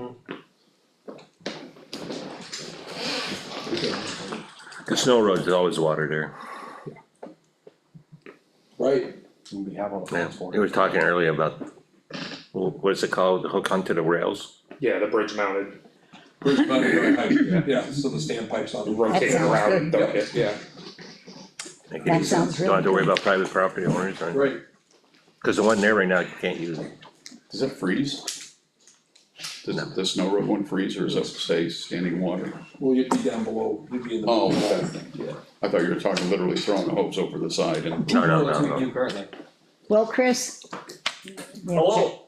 The snow road is always water there. Right, We have all the Yeah, plans for we were talking earlier about, what is it called, the hook onto the rails? Yeah, the bridge mounted, yeah, so the standpipes on the road. rotate it sounds around and good. dump it, yeah. Make it That easy. sounds Don't have to really worry good. about private property owners or, Right, cause the one there right now, you can't use it. Does it freeze? Does the snow road one freeze or does it stay standing water? well, you'd be down below, you'd be in the. Oh, Yeah. I thought you were talking literally throwing a hose over the side and. No, That's what no. we do currently. Well, Chris? Yeah, Hello,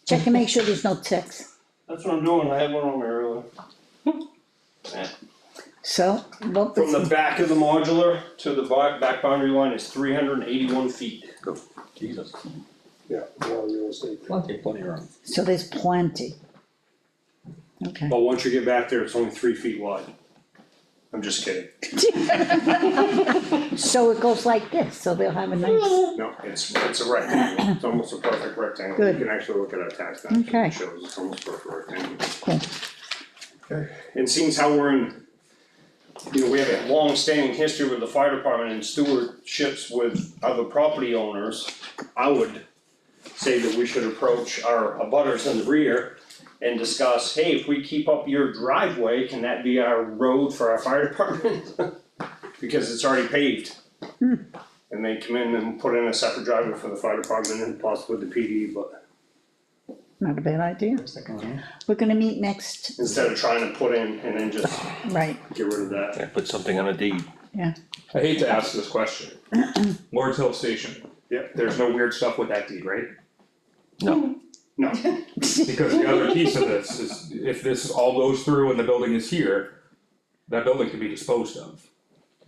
check and make sure there's no ticks. that's what I'm doing, I had one on there earlier. So, what From the was, back of the modular to the back boundary line is 381 feet. Jesus, Yeah, well, real estate. plenty of room. so there's plenty. Okay. But once you get back there, it's only 3 feet wide. I'm just kidding. So it goes like this, so they'll have a nice, No, it's a rectangle, it's almost a perfect rectangle. Good. You can actually look at our tax map, Okay. it shows it's almost perfect rectangle. cool. And seeing how we're in, we have a long-standing history with the fire department and stewardships with other property owners, I would say that we should approach our abutters in the rear and discuss, hey, if we keep up your driveway, can that be our road for our fire department? Because it's already paved. And they come in and put in a separate driveway for the fire department and possibly the PD, but Not a bad idea. We're gonna meet next, instead of trying to put in and then just right, get rid of that. Yeah, put something on a deed. I hate to ask this question. Lord's Hill Station. Yep. There's no weird stuff with that deed, right? No, No, Because the other piece of this is, if this all goes through and the building is here, that building can be disposed of.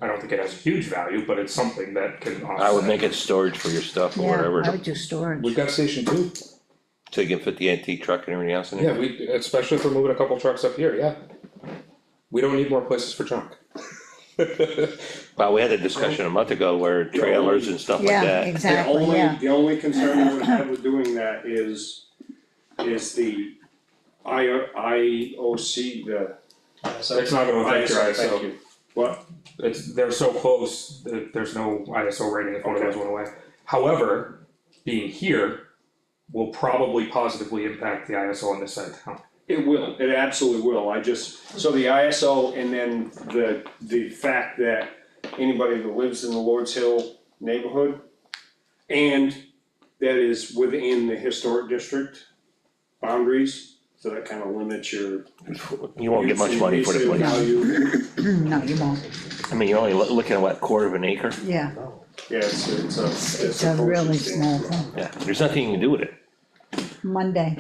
I don't think it has a huge value, but it's something that can offset. I would make it storage for your stuff or yeah, I whatever, would do storage. We've got Station 2. so you can fit the antique truck and everything else in there. Yeah, we, especially if we're moving a couple trucks up here, yeah. We don't need more places for junk. Well, we had a discussion a month ago where trailers and stuff like Yeah, that. exactly, yeah, the only concern I would have with doing that is the IOC, the. It's not gonna affect your Thank ISO. you. What? They're so close, that there's no ISO rating if one of those went away. However, being here will probably positively impact the ISO on this side of town. It will, it absolutely will, so the ISO and then the fact that anybody that lives in the Lord's Hill neighborhood and that is within the historic district boundaries, so that kind of limits your. You won't get much money for the resale place. value. no, you won't, I mean, you're only looking at what, quarter of an acre? yeah, Yeah, it's a really small thing. Yeah, there's nothing you can do with it. Monday,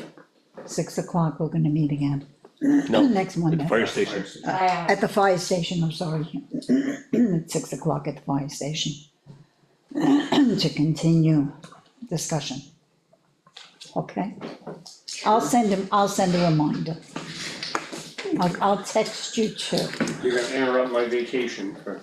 6 o'clock, we're gonna meet again, No, next at Monday. the fire station. At the fire station, I'm sorry, at 6 o'clock at the fire station. To continue discussion. Okay? I'll send a reminder. I'll text you too. You're gonna interrupt my vacation for,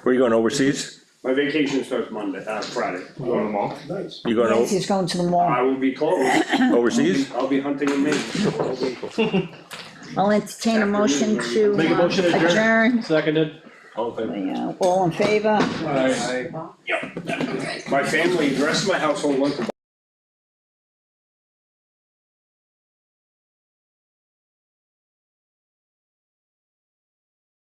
Were you going overseas? my vacation starts Monday, Friday. Going to the mall? Nice. You going Nancy's going to the I mall. will be closed. overseas? I'll be hunting in Maine. I'll entertain a motion to Make a motion to adjourn. Seconded. All in favor? Yeah, all in favor? Alright. My family, the rest of my household went to